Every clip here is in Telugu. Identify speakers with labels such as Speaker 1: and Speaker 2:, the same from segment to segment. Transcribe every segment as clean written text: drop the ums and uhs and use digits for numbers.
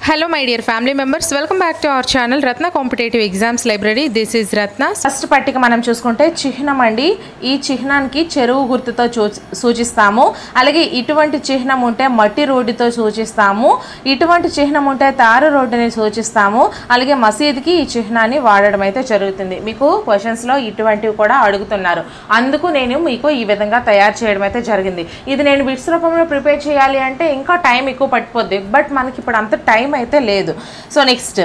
Speaker 1: Hello my dear family members, welcome back to our channel Ratna Competitive Exams Library. This is Ratna. First పట్టిక మనం చూసుకుంటే చిహ్నం అండి. ఈ చిహ్నానికి చెరువు గుర్తుతో సూచిస్తాము. అలాగే ఇటువంటి చిహ్నం ఉంటే మట్టి రోడ్డుతో సూచిస్తాము. ఇటువంటి చిహ్నం ఉంటే తారు రోడ్డుని సూచిస్తాము. అలాగే మసీదుకి ఈ చిహ్నాన్ని వాడడం అయితే జరుగుతుంది. మీకు క్వశ్చన్స్ లో ఇటువంటివి కూడా అడుగుతున్నారు. అందుకు నేను మీకు ఈ విధంగా తయారు చేయడం అయితే జరిగింది. ఇది నేను బిట్స్ రూపంలో ప్రిపేర్ చేయాలి అంటే ఇంకా టైం ఎక్కువ పట్టిపోద్ది. బట్ మనకి ఇప్పుడు అంత టైం అయితే లేదు. సో నెక్స్ట్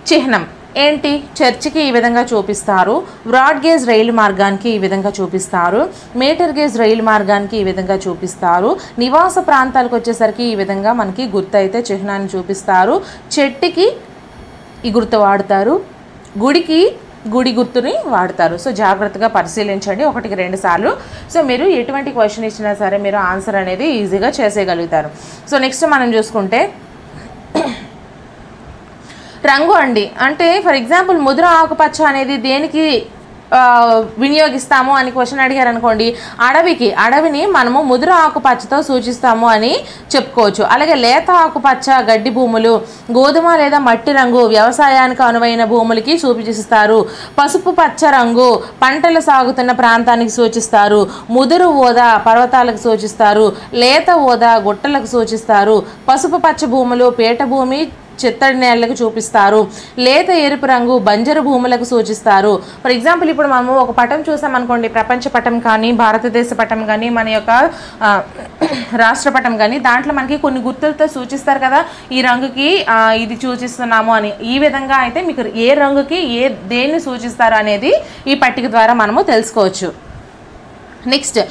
Speaker 1: చిహ్నం ఏంటి? చర్చికి ఈ విధంగా చూపిస్తారు, బ్రాడ్ గేజ్ రైలు మార్గానికి ఈ విధంగా చూపిస్తారు, మీటర్ గేజ్ రైలు మార్గానికి ఈ విధంగా చూపిస్తారు, నివాస ప్రాంతాలకు వచ్చేసరికి ఈ విధంగా మనకి గుర్తు అయితే చిహ్నాన్ని చూపిస్తారు, చెట్టుకి ఈ గుర్తు వాడతారు, గుడికి గుడి గుర్తుని వాడతారు. సో జాగ్రత్తగా పరిశీలించండి 1-2 సార్లు. సో మీరు ఎటువంటి క్వశ్చన్ ఇచ్చినా సరే మీరు ఆన్సర్ అనేది ఈజీగా చేసేయగలుగుతారు. సో నెక్స్ట్ మనం చూసుకుంటే రంగు అండి. అంటే ఫర్ ఎగ్జాంపుల్ ముదురు ఆకుపచ్చ అనేది దేనికి వినియోగిస్తాము అని క్వశ్చన్ అడిగారు అనుకోండి, అడవిని మనము ముదురు ఆకుపచ్చతో సూచిస్తాము అని చెప్పుకోవచ్చు. అలాగే లేత ఆకుపచ్చ గడ్డి భూములు, గోధుమ లేదా మట్టి రంగు వ్యవసాయానికి అనువైన భూములకి సూచిస్తారు, పసుపు పచ్చ రంగు పంటలు సాగుతున్న ప్రాంతానికి సూచిస్తారు, ముదురు ఓదా పర్వతాలకు సూచిస్తారు, లేత ఓదా గుట్టలకు సూచిస్తారు, పసుపు పచ్చ భూములు పీట భూమి చిత్తడి నేలకు చూపిస్తారు, లేత ఎరుపు రంగు బంజరు భూములకు సూచిస్తారు. ఫర్ ఎగ్జాంపుల్ ఇప్పుడు మనము ఒక పటం చూసామనుకోండి, ప్రపంచ పటం కానీ భారతదేశ పటం కానీ మన యొక్క రాష్ట్ర పటం కానీ, దాంట్లో మనకి కొన్ని గుర్తులతో సూచిస్తారు కదా, ఈ రంగుకి ఇది సూచిస్తున్నాము అని. ఈ విధంగా అయితే మీకు ఏ రంగుకి దేన్ని సూచిస్తారు అనేది ఈ పట్టిక ద్వారా మనము తెలుసుకోవచ్చు. నెక్స్ట్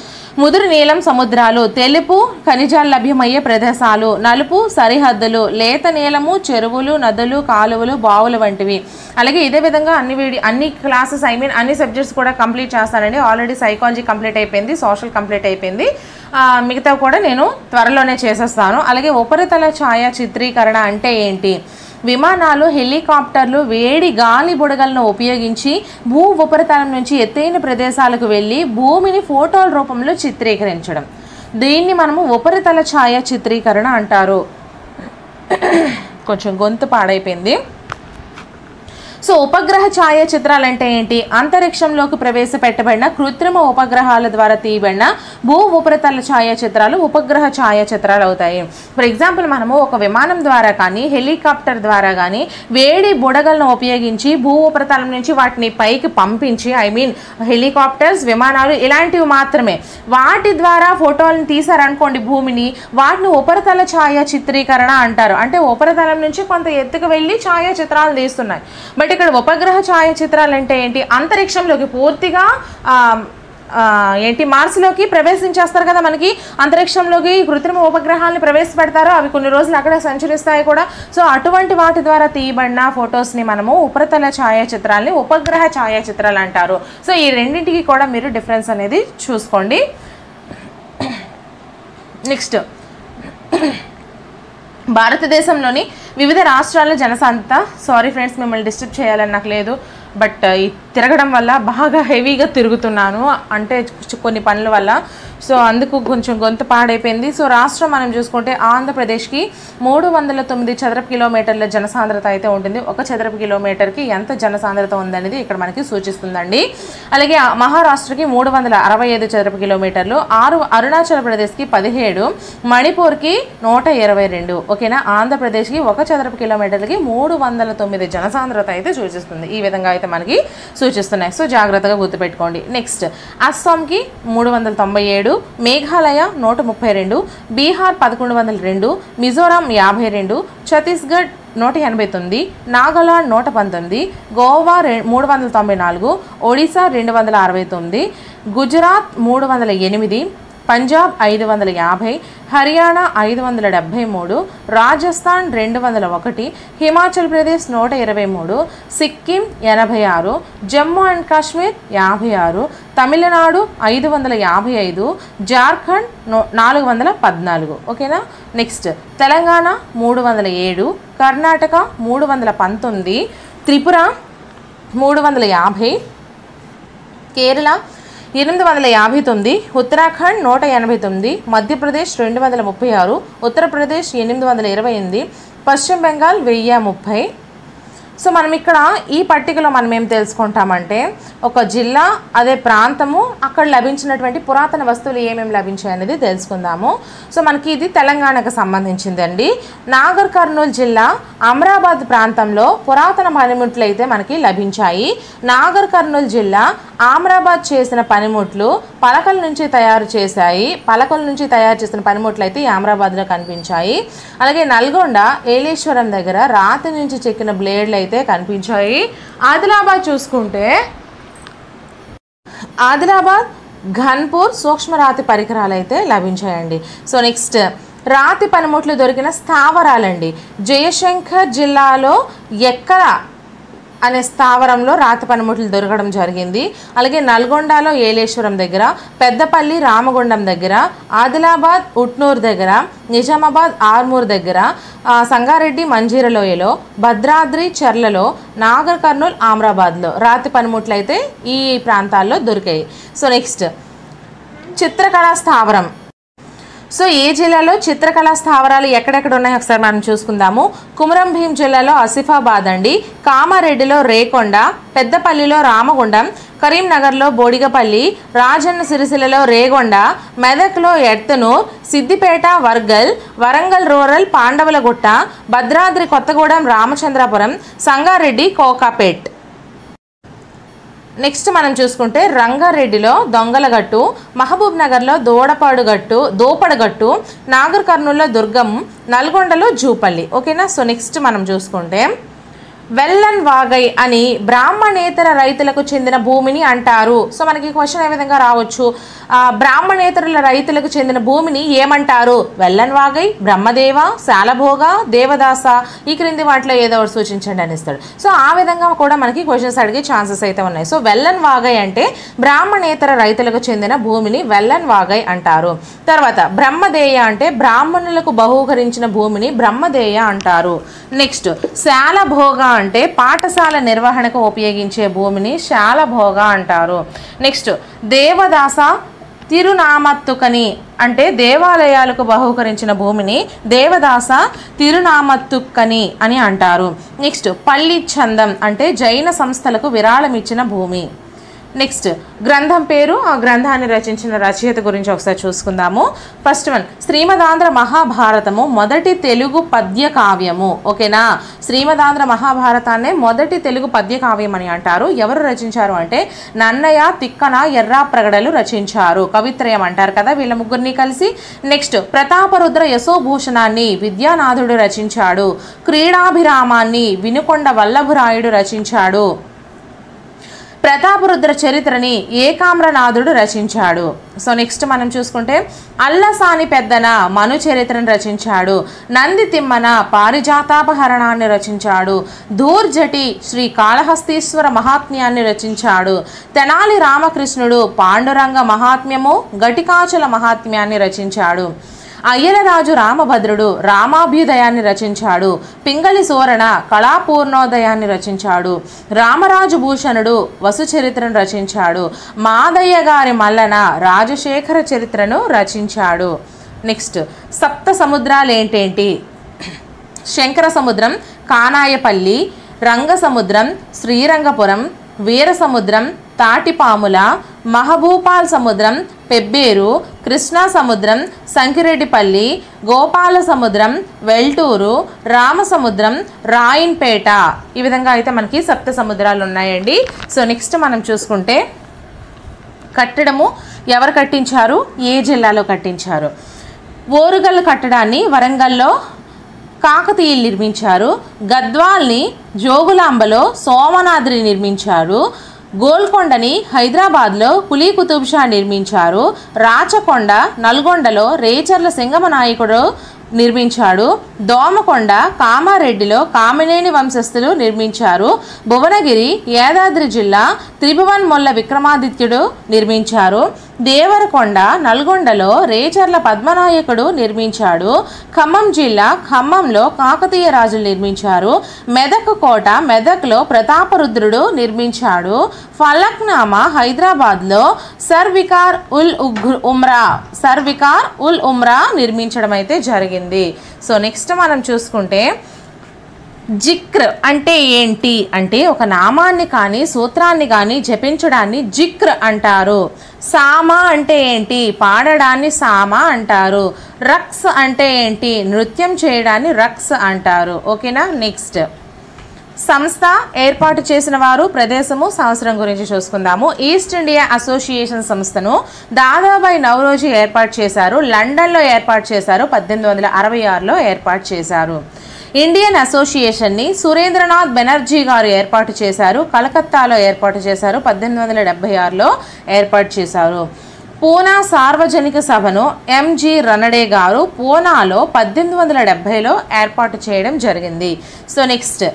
Speaker 1: ముదురు నీలం సముద్రాలు, తెలుపు ఖనిజాలు లభ్యమయ్యే ప్రదేశాలు, నలుపు సరిహద్దులు, లేత నీలము చెరువులు, నదులు, కాలువలు, బావులు వంటివి. అలాగే ఇదే విధంగా అన్ని క్లాసెస్ అన్ని సబ్జెక్ట్స్ కూడా కంప్లీట్ చేస్తానండి. ఆల్రెడీ సైకాలజీ కంప్లీట్ అయిపోయింది, సోషల్ కంప్లీట్ అయిపోయింది, మిగతా కూడా నేను త్వరలోనే చేసేస్తాను. అలాగే ఉపరితల ఛాయా చిత్రీకరణ అంటే ఏంటి? విమానాలు, హెలికాప్టర్లు వేడి గాలి బుడగలను ఉపయోగించి భూ ఉపరితలం నుంచి ఎత్తైన ప్రదేశాలకు వెళ్ళి భూమిని ఫోటోల రూపంలో చిత్రీకరించడం, దీన్ని మనము ఉపరితల ఛాయా చిత్రీకరణ అంటారు. కొంచెం గొంతు పాడైపోయింది. సో ఉపగ్రహ ఛాయాచిత్రాలు అంటే ఏంటి? అంతరిక్షంలోకి ప్రవేశపెట్టబడిన కృత్రిమ ఉపగ్రహాల ద్వారా తీయబడిన భూ ఉపరితల ఛాయాచిత్రాలు ఉపగ్రహ ఛాయాచిత్రాలు అవుతాయి. ఫర్ ఎగ్జాంపుల్ మనము ఒక విమానం ద్వారా కానీ హెలికాప్టర్ ద్వారా కానీ వేడి బుడగలను ఉపయోగించి భూ ఉపరితలం నుంచి వాటిని పైకి పంపించి, హెలికాప్టర్స్ విమానాలు ఇలాంటివి మాత్రమే, వాటి ద్వారా ఫోటోలను తీసారనుకోండి భూమిని, వాటిని ఉపరితల ఛాయా చిత్రీకరణ అంటారు. అంటే ఉపరితలం నుంచి కొంత ఎత్తుకు వెళ్ళి ఛాయాచిత్రాలు తీస్తున్నాయి. బట్ ఇక్కడ ఉపగ్రహ ఛాయాచిత్రాలు అంటే ఏంటి? అంతరిక్షంలోకి పూర్తిగా మార్స్లోకి ప్రవేశించేస్తారు కదా, మనకి అంతరిక్షంలోకి కృత్రిమ ఉపగ్రహాలను ప్రవేశపెడతారు, అవి కొన్ని రోజులు అక్కడే సంచరిస్తాయి కూడా. సో అటువంటి వాటి ద్వారా తీయబడిన ఫొటోస్ని మనము ఉపరితల ఛాయాచిత్రాలని ఉపగ్రహ ఛాయాచిత్రాలు అంటారు. సో ఈ రెండింటికి కూడా మీరు డిఫరెన్స్ అనేది చూసుకోండి. నెక్స్ట్ భారతదేశంలోని వివిధ రాష్ట్రాల జనసాంద్రత. సారీ ఫ్రెండ్స్, మిమ్మల్ని డిస్టర్బ్ చేయాలని నాకు లేదు, బట్ ఈ తిరగడం వల్ల బాగా హెవీగా తిరుగుతున్నాను, అంటే కొన్ని పనుల వల్ల. సో అందుకు కొంచెం గొంతు పాడైపోయింది. సో రాష్ట్రం మనం చూసుకుంటే ఆంధ్రప్రదేశ్కి 309 చదరపు కిలోమీటర్ల జనసాంద్రత అయితే ఉంటుంది. 1 చదరపు కిలోమీటర్కి ఎంత జనసాంద్రత ఉందనేది ఇక్కడ మనకి సూచిస్తుందండి. అలాగే మహారాష్ట్రకి 365 చదరపు కిలోమీటర్లు, అరుణాచల్ ప్రదేశ్కి 17, మణిపూర్కి 122. ఓకేనా? ఆంధ్రప్రదేశ్కి 1 చదరపు కిలోమీటర్లకి 309 జనసాంద్రత అయితే సూచిస్తుంది. ఈ విధంగా అయితే మనకి సూచిస్తున్నాయి. సో జాగ్రత్తగా గుర్తుపెట్టుకోండి. నెక్స్ట్ అస్సాంకి 397, మేఘాలయ 132, బీహార్ 1102, మిజోరాం 52, ఛత్తీస్గఢ్ 189, నాగాలాండ్ 119, గోవా 394, ఒడిశా 269, గుజరాత్ 308, పంజాబ్ 550, హర్యానా 573, రాజస్థాన్ 201, హిమాచల్ ప్రదేశ్ 123, సిక్కిం 86, జమ్మూ అండ్ కాశ్మీర్ 56, తమిళనాడు 555, జార్ఖండ్ 414. ఓకేనా? నెక్స్ట్ తెలంగాణ 307, కర్ణాటక 319, త్రిపుర 350, కేరళ 859, ఉత్తరాఖండ్ 189, మధ్యప్రదేశ్ 236, ఉత్తరప్రదేశ్ 828, పశ్చిమ బెంగాల్ 1030. సో మనం ఇక్కడ ఈ పట్టికలో మనం ఏం తెలుసుకుంటామంటే ఒక జిల్లా, అదే ప్రాంతము, అక్కడ లభించినటువంటి పురాతన వస్తువులు ఏమేమి లభించాయి అనేది తెలుసుకుందాము. సో మనకి ఇది తెలంగాణకు సంబంధించిందండి. నాగర్ కర్నూలు జిల్లా అమరాబాద్ ప్రాంతంలో పురాతన పనిముట్లు అయితే మనకి లభించాయి. నాగర్ కర్నూలు జిల్లా అమరాబాద్ చేసిన పనిముట్లు పలకల నుంచి తయారు చేసిన పనిముట్లు అయితే అమరాబాద్లో కనిపించాయి. అలాగే నల్గొండ ఏలేశ్వరం దగ్గర రాతి నుంచి చెక్కిన బ్లేడ్లు అయితే కనిపించాయి. ఆదిలాబాద్ చూసుకుంటే ఆదిలాబాద్ ఘన్పూర్ సూక్ష్మరాతి పరికరాలు అయితే లభించాయండి. సో నెక్స్ట్ రాతి పనిముట్లు దొరికిన స్థావరాలండి. జయశంకర్ జిల్లాలో ఎక్కడ అనే స్థావరంలో రాతి పనిముట్లు దొరకడం జరిగింది. అలాగే నల్గొండలో ఏలేశ్వరం దగ్గర, పెద్దపల్లి రామగుండం దగ్గర, ఆదిలాబాద్ ఉట్నూరు దగ్గర, నిజామాబాద్ ఆర్మూర్ దగ్గర, సంగారెడ్డి మంజీరలోయలో, భద్రాద్రి చెర్లలో, నాగర్ కర్నూల్ అమరాబాద్లో రాతి పనిముట్లు అయితే ఈ ప్రాంతాల్లో దొరికాయి. సో నెక్స్ట్ చిత్రకళా స్థావరం. సో ఏ జిల్లాలో చిత్రకళా స్థావరాలు ఎక్కడెక్కడ ఉన్నాయో ఒకసారి మనం చూసుకుందాము. కుమరం భీం జిల్లాలో ఆసిఫాబాద్ అండి, కామారెడ్డిలో రేకొండ, పెద్దపల్లిలో రామగుండం, కరీంనగర్లో బోడిగపల్లి, రాజన్న సిరిసిల్లలో రేగొండ, మెదక్లో ఎర్తనూర్, సిద్దిపేట వర్గల్, వరంగల్ రూరల్ పాండవులగుట్ట, భద్రాద్రి కొత్తగూడెం రామచంద్రాపురం, సంగారెడ్డి కోకాపేట్. నెక్స్ట్ మనం చూసుకుంటే రంగారెడ్డిలో దొంగలగట్టు, మహబూబ్ నగర్లో దోపడగట్టు, నాగర్ కర్నూల్లో దుర్గం, నల్గొండలో జూపల్లి. ఓకేనా. సో నెక్స్ట్ మనం చూసుకుంటే వెల్లన్ వాగై అని బ్రాహ్మణేతర రైతులకు చెందిన భూమిని అంటారు. సో మనకి క్వశ్చన్ ఏ విధంగా రావచ్చు, బ్రాహ్మణేతరుల రైతులకు చెందిన భూమిని ఏమంటారు? వెల్లన్ వాగై, బ్రహ్మదేవ, శాలభోగ, దేవదాస, ఈ క్రింది వాటిలో ఏదో ఒకటి సూచించండి అని ఇస్తాడు. సో ఆ విధంగా కూడా మనకి క్వశ్చన్స్ అడిగే ఛాన్సెస్ అయితే ఉన్నాయి. సో వెల్లన్ వాగై అంటే బ్రాహ్మణేతర రైతులకు చెందిన భూమిని వెల్లన్ వాగై అంటారు. తర్వాత బ్రహ్మదేయ అంటే బ్రాహ్మణులకు బహూకరించిన భూమిని బ్రహ్మదేయ అంటారు. నెక్స్ట్ శాలభోగ అంటే పాఠశాల నిర్వహణకు ఉపయోగించే భూమిని శాలభోగ అంటారు. నెక్స్ట్ దేవదాస తిరునామత్తుకని అంటే దేవాలయాలకు బహూకరించిన భూమిని దేవదాస తిరునామత్తుకని అని అంటారు. నెక్స్ట్ పల్లి చందం అంటే జైన సంస్థలకు విరాళం ఇచ్చిన భూమి. నెక్స్ట్ గ్రంథం పేరు, ఆ గ్రంథాన్ని రచించిన రచయిత గురించి ఒకసారి చూసుకుందాము. ఫస్ట్ వన్ శ్రీమదాంధ్ర మహాభారతము మొదటి తెలుగు పద్య కావ్యము. ఓకేనా. శ్రీమదాంధ్ర మహాభారతాన్నే మొదటి తెలుగు పద్య కావ్యం అని అంటారు. ఎవరు రచించారు అంటే నన్నయ్య, తిక్కన, ఎర్రాప్రగడలు రచించారు. కవిత్రయం అంటారు కదా వీళ్ళ ముగ్గురిని కలిసి. నెక్స్ట్ ప్రతాపరుద్ర యశోభూషణాన్ని విద్యానాథుడు రచించాడు. క్రీడాభిరామాన్ని వినుకొండ వల్లభురాయుడు రచించాడు. ప్రతాపరుద్ర చరిత్రని ఏకామ్రనాథుడు రచించాడు. సో నెక్స్ట్ మనం చూసుకుంటే అల్లసాని పెద్దన మను చరిత్రను రచించాడు. నంది తిమ్మన పారిజాతాపహరణాన్ని రచించాడు. ధూర్జటి శ్రీ కాళహస్తీశ్వర మహాత్మ్యాన్ని రచించాడు. తెనాలి రామకృష్ణుడు పాండురంగ మహాత్మ్యము, ఘటికాచల మహాత్మ్యాన్ని రచించాడు. అయ్యలరాజు రామభద్రుడు రామాభ్యుదయాన్ని రచించాడు. పింగళి సోరణ కళాపూర్ణోదయాన్ని రచించాడు. రామరాజు భూషణుడు వసుచరిత్రను రచించాడు. మాదయ్య గారి మల్లన రాజశేఖర చరిత్రను రచించాడు. నెక్స్ట్ సప్త సముద్రాలు ఏంటేంటి? శంకర సముద్రం, కానాయపల్లి, రంగసముద్రం, శ్రీరంగపురం, వీరసముద్రం, తాటిపాముల, మహబూపాల్ సముద్రం, పెబ్బేరు, కృష్ణా సముద్రం, సంకిరెడ్డిపల్లి, గోపాల సముద్రం, వెల్టూరు, రామసముద్రం, రాయిన్పేట. ఈ విధంగా అయితే మనకి సప్త సముద్రాలు ఉన్నాయండి. సో నెక్స్ట్ మనం చూసుకుంటే కట్టడము ఎవరు కట్టించారు, ఏ జిల్లాలో కట్టించారు? ఓరుగల్లు కట్టడాన్ని వరంగల్లో కాకతీయులు నిర్మించారు. గద్వాల్ని జోగులాంబలో సోమనాద్రి నిర్మించారు. గోల్కొండని హైదరాబాద్లో కులీ కుతుబ్ షా నిర్మించారు. రాచకొండ నల్గొండలో రేచర్ల సింగమనాయకుడు నిర్మించాడు. దోమకొండ కామారెడ్డిలో కామినేని వంశస్థులు నిర్మించారు. భువనగిరి యాదాద్రి జిల్లా త్రిభువన్ మొల్ల విక్రమాదిత్యుడు నిర్మించారు. దేవరకొండ నల్గొండలో రేచర్ల పద్మనాయకుడు నిర్మించాడు. ఖమ్మం జిల్లా ఖమ్మంలో కాకతీయ రాజులు నిర్మించారు. మెదక్ కోట మెదక్లో ప్రతాపరుద్రుడు నిర్మించాడు. ఫలక్నామా హైదరాబాద్లో సర్వికార్ ఉల్ ఉమ్రా నిర్మించడం అయితే జరిగింది. సో నెక్స్ట్ మనం చూసుకుంటే జిక్ర్ అంటే ఏంటి అంటే ఒక నామాన్ని కానీ సూత్రాన్ని కానీ జపించడాన్ని జిక్ర్ అంటారు. సామా అంటే ఏంటి పాడడాన్ని సామా అంటారు. రక్స్ అంటే ఏంటి నృత్యం చేయడాన్ని రక్స్ అంటారు. ఓకేనా. నెక్స్ట్ సంస్థ ఏర్పాటు చేసిన వారు ప్రదేశము సంవత్సరం గురించి చూసుకుందాము. ఈస్ట్ ఇండియా అసోసియేషన్ సంస్థను దాదాబాయి నౌరోజీ ఏర్పాటు చేశారు. లండన్లో ఏర్పాటు చేశారు. 1866లో ఏర్పాటు చేశారు. ఇండియన్ అసోసియేషన్ని సురేంద్రనాథ్ బెనర్జీ గారు ఏర్పాటు చేశారు. కలకత్తాలో ఏర్పాటు చేశారు. 1876లో ఏర్పాటు చేశారు. పూనా సార్వజనిక సభను ఎంజి రనడే గారు పూనాలో 1870లో ఏర్పాటు చేయడం జరిగింది. సో నెక్స్ట్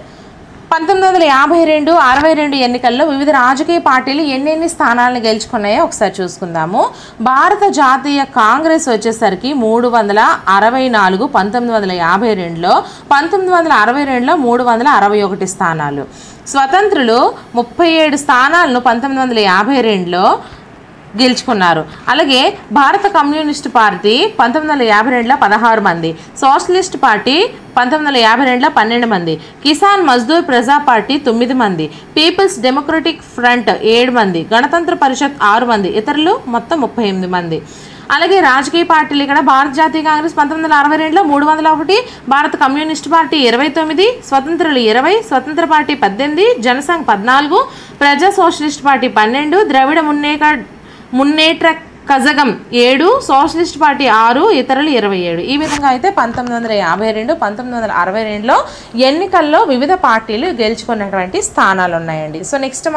Speaker 1: 1952, 62 ఎన్నికల్లో వివిధ రాజకీయ పార్టీలు ఎన్నెన్ని స్థానాలను గెలుచుకున్నాయో ఒకసారి చూసుకుందాము. భారత జాతీయ కాంగ్రెస్ వచ్చేసరికి 364 1952లో, 1962లో 361 స్థానాలు. స్వతంత్రులు 37 స్థానాలను 1952లో గెలుచుకున్నారు. అలాగే భారత కమ్యూనిస్టు పార్టీ 1952లో 16 మంది, సోషలిస్ట్ పార్టీ 1952లో 12 మంది, కిసాన్ మజ్దూర్ ప్రజా పార్టీ 9 మంది, పీపుల్స్ డెమోక్రటిక్ ఫ్రంట్ 7 మంది, గణతంత్ర పరిషత్ 6 మంది, ఇతరులు మొత్తం 38 మంది. అలాగే రాజకీయ పార్టీలు ఇక్కడ భారత జాతీయ కాంగ్రెస్ 1962లో 301, భారత కమ్యూనిస్ట్ పార్టీ 29, స్వతంత్రులు 20, స్వతంత్ర పార్టీ 18, జనసంఘ్ 14, ప్రజా సోషలిస్ట్ పార్టీ 12, ద్రవిడ మున్నేట్ర కజగం 7, సోషలిస్ట్ పార్టీ 6, ఇతరులు 27. ఈ విధంగా అయితే 1952, 1962లో ఎన్నికల్లో వివిధ పార్టీలు గెలుచుకున్నటువంటి స్థానాలు ఉన్నాయండి. సో నెక్స్ట్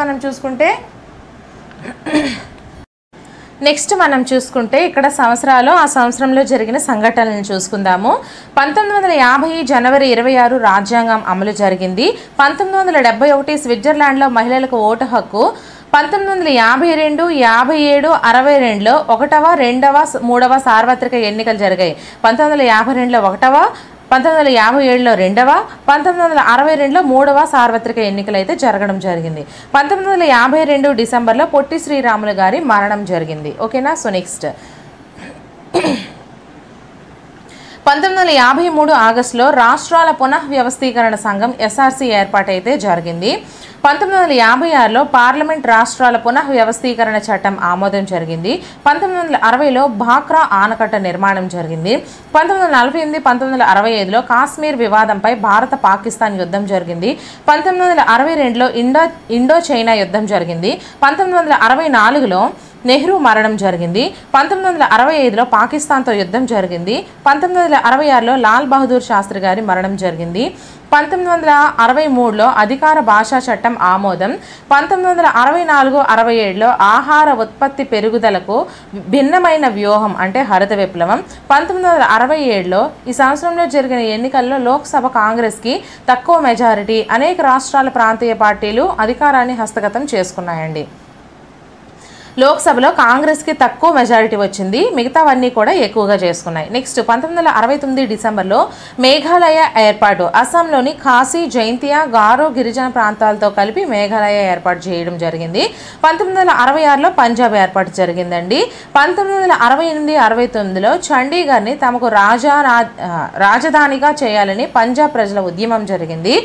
Speaker 1: మనం చూసుకుంటే ఇక్కడ సంవత్సరాలు ఆ సంవత్సరంలో జరిగిన సంఘటనలను చూసుకుందాము. 1950 జనవరి 26 రాజ్యాంగం అమలు జరిగింది. 1971 స్విట్జర్లాండ్లో మహిళలకు ఓటు హక్కు. 1952, 57, 62లో 1వ, 2వ, 3వ సార్వత్రిక ఎన్నికలు జరిగాయి. 1952లో 1వ, 1957లో 2వ, 1962లో 3వ సార్వత్రిక ఎన్నికలు అయితే జరగడం జరిగింది. 1952 డిసెంబర్లో పొట్టి శ్రీరాములు గారి మరణం జరిగింది. ఓకేనా. సో నెక్స్ట్ 1953 ఆగస్టులో రాష్ట్రాల పునఃవ్యవస్థీకరణ సంఘం ఎస్ఆర్సీ ఏర్పాటైతే జరిగింది. 1956లో పార్లమెంట్ రాష్ట్రాల పునఃవ్యవస్థీకరణ చట్టం ఆమోదం జరిగింది. 1960లో భాక్రా ఆనకట్ట నిర్మాణం జరిగింది. 1948, 1965లో కాశ్మీర్ వివాదంపై భారత పాకిస్తాన్ యుద్ధం జరిగింది. 1962లో ఇండో చైనా యుద్ధం జరిగింది. 1964లో నెహ్రూ మరణం జరిగింది. 1965లో పాకిస్తాన్తో యుద్ధం జరిగింది. 1966లో లాల్ బహదూర్ శాస్త్రి గారి మరణం జరిగింది. 1963లో అధికార భాషా చట్టం ఆమోదం. 1964, 67లో ఆహార ఉత్పత్తి పెరుగుదలకు భిన్నమైన వ్యూహం అంటే హరిత విప్లవం. 1967లో ఈ సంవత్సరంలో జరిగిన ఎన్నికల్లో లోక్సభ కాంగ్రెస్కి తక్కువ మెజారిటీ, అనేక రాష్ట్రాల ప్రాంతీయ పార్టీలు అధికారాన్ని హస్తగతం చేసుకున్నాయండి. లోక్సభలో కాంగ్రెస్కి తక్కువ మెజారిటీ వచ్చింది, మిగతావన్నీ కూడా ఎక్కువగా చేసుకున్నాయి. నెక్స్ట్ 1969 డిసెంబర్లో మేఘాలయ ఏర్పాటు. అస్సాంలోని ఖాసీ, జైంతియా, గారో గిరిజన ప్రాంతాలతో కలిపి మేఘాలయ ఏర్పాటు చేయడం జరిగింది. 1966లో పంజాబ్ ఏర్పాటు జరిగిందండి. 1968, 69లో చండీగఢ్ని తమకు రాజధానిగా చేయాలని పంజాబ్ ప్రజల ఉద్యమం జరిగింది.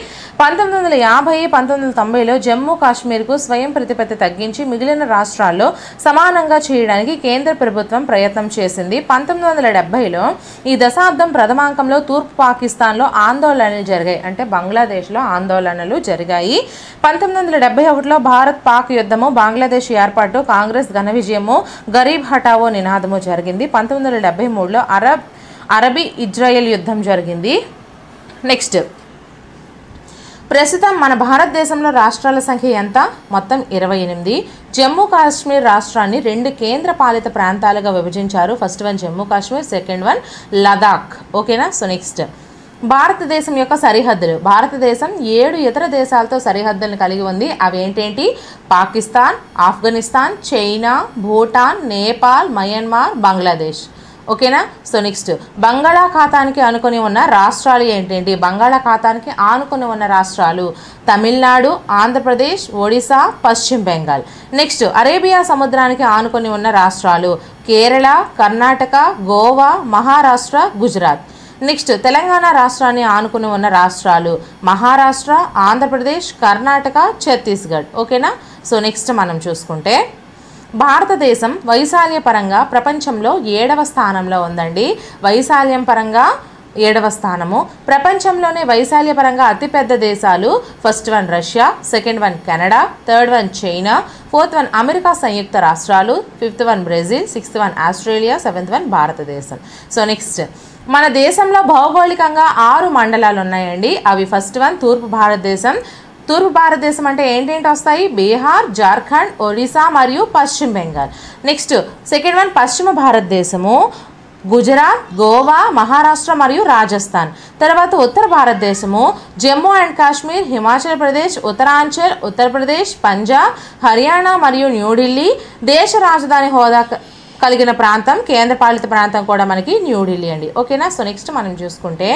Speaker 1: 1950, 1990లో జమ్మూ కాశ్మీర్కు స్వయం ప్రతిపత్తి తగ్గించి మిగిలిన రాష్ట్రాల్లో సమానంగా చేయడానికి కేంద్ర ప్రభుత్వం ప్రయత్నం చేసింది. 1970లో ఈ దశాబ్దం ప్రథమాంకంలో తూర్పు పాకిస్తాన్లో ఆందోళనలు జరిగాయి, అంటే బంగ్లాదేశ్లో ఆందోళనలు జరిగాయి. 1971లో భారత్ పాక్ యుద్ధము, బంగ్లాదేశ్ ఏర్పాటు, కాంగ్రెస్ ఘన విజయము, గరీబ్ హఠావో నినాదము జరిగింది. 1973లో అరబీ ఇజ్రాయెల్ యుద్ధం జరిగింది. నెక్స్ట్ ప్రస్తుతం మన భారతదేశంలో రాష్ట్రాల సంఖ్య ఎంత? మొత్తం 28. జమ్మూ కాశ్మీర్ రాష్ట్రాన్ని 2 కేంద్ర పాలిత ప్రాంతాలుగా విభజించారు. First one Jammu Kashmir, second one Ladakh. ఓకేనా. సో నెక్స్ట్ భారతదేశం యొక్క సరిహద్దులు. భారతదేశం 7 ఇతర దేశాలతో సరిహద్దులను కలిగి ఉంది. అవి ఏంటేంటి? Pakistan, Afghanistan, China, Bhutan, Nepal, Myanmar, Bangladesh. ఓకేనా? సో నెక్స్ట్ బంగాళాఖాతానికి ఆనుకొని ఉన్న రాష్ట్రాలు ఏంటంటే బంగాళాఖాతానికి ఆనుకొని ఉన్న రాష్ట్రాలు తమిళనాడు, ఆంధ్రప్రదేశ్, ఒడిశా, పశ్చిమ బెంగాల్. నెక్స్ట్ అరేబియా సముద్రానికి ఆనుకొని ఉన్న రాష్ట్రాలు కేరళ, కర్ణాటక, గోవా, మహారాష్ట్ర, గుజరాత్. నెక్స్ట్ తెలంగాణ రాష్ట్రాన్ని ఆనుకుని ఉన్న రాష్ట్రాలు మహారాష్ట్ర, ఆంధ్రప్రదేశ్, కర్ణాటక, ఛత్తీస్గఢ్. ఓకేనా? సో నెక్స్ట్ మనం చూసుకుంటే భారతదేశం వైశాల్య పరంగా ప్రపంచంలో 7వ స్థానంలో ఉందండి. వైశాల్యం పరంగా 7వ స్థానము. ప్రపంచంలోనే వైశాల్య పరంగా అతిపెద్ద దేశాలు first one Russia, second one Canada, third one China, fourth one America సంయుక్త రాష్ట్రాలు, fifth one Brazil, sixth one Australia, seventh one భారతదేశం. సో నెక్స్ట్ మన దేశంలో భౌగోళికంగా 6 మండలాలు ఉన్నాయండి. అవి ఫస్ట్ వన్ తూర్పు భారతదేశం. తూర్పు భారతదేశం అంటే ఏంటేంటి వస్తాయి? బీహార్, జార్ఖండ్, ఒడిశా మరియు పశ్చిమ బెంగాల్. నెక్స్ట్ సెకండ్ వన్ పశ్చిమ భారతదేశము గుజరాత్, గోవా, మహారాష్ట్ర మరియు రాజస్థాన్. తర్వాత ఉత్తర భారతదేశము జమ్మూ అండ్ కాశ్మీర్, హిమాచల్ ప్రదేశ్, ఉత్తరాంచల్, ఉత్తరప్రదేశ్, పంజాబ్, హర్యానా మరియు న్యూఢిల్లీ. దేశ రాజధాని హోదా కలిగిన ప్రాంతం, కేంద్రపాలిత ప్రాంతం కూడా మనకి న్యూఢిల్లీ అండి. ఓకేనా? సో నెక్స్ట్ మనం చూసుకుంటే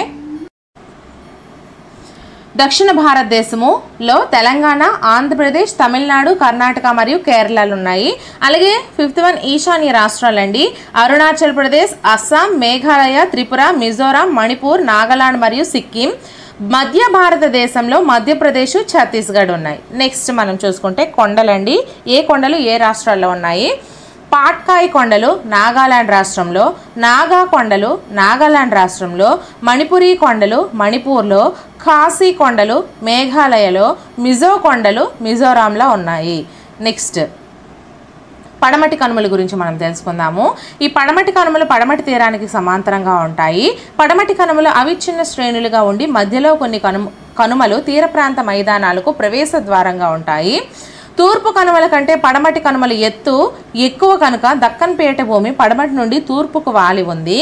Speaker 1: దక్షిణ భారతదేశములో తెలంగాణ, ఆంధ్రప్రదేశ్, తమిళనాడు, కర్ణాటక మరియు కేరళలు ఉన్నాయి. అలాగే ఫిఫ్త్ వన్ ఈశాన్య రాష్ట్రాలండి. అరుణాచల్ ప్రదేశ్, అస్సాం, మేఘాలయ, త్రిపుర, మిజోరాం, మణిపూర్, నాగాలాండ్ మరియు సిక్కిం. మధ్య భారతదేశంలో మధ్యప్రదేశ్, ఛత్తీస్గఢ్ ఉన్నాయి. నెక్స్ట్ మనం చూసుకుంటే కొండలండి. ఏ కొండలు ఏ రాష్ట్రాల్లో ఉన్నాయి? పాట్కాయ్ కొండలు నాగాలాండ్ రాష్ట్రంలో, నాగా కొండలు నాగాలాండ్ రాష్ట్రంలో, మణిపురి కొండలు మణిపూర్లో, ఖాసీ కొండలు మేఘాలయలో, మిజో కొండలు మిజోరాంలో ఉన్నాయి. నెక్స్ట్ పడమటి కనుమల గురించి మనం తెలుసుకుందాము. ఈ పడమటి కనుమలు పడమటి తీరానికి సమాంతరంగా ఉంటాయి. పడమటి కనుమలు అవిచ్ఛిన్న శ్రేణులుగా ఉండి మధ్యలో కొన్ని కనుమలు తీర ప్రాంత మైదానాలకు ప్రవేశ ద్వారంగా ఉంటాయి. తూర్పు కనుమల కంటే పడమటి కనుమల ఎత్తు ఎక్కువ కనుక దక్కన్ పీఠభూమి పడమటి నుండి తూర్పుకు వాలి ఉంది.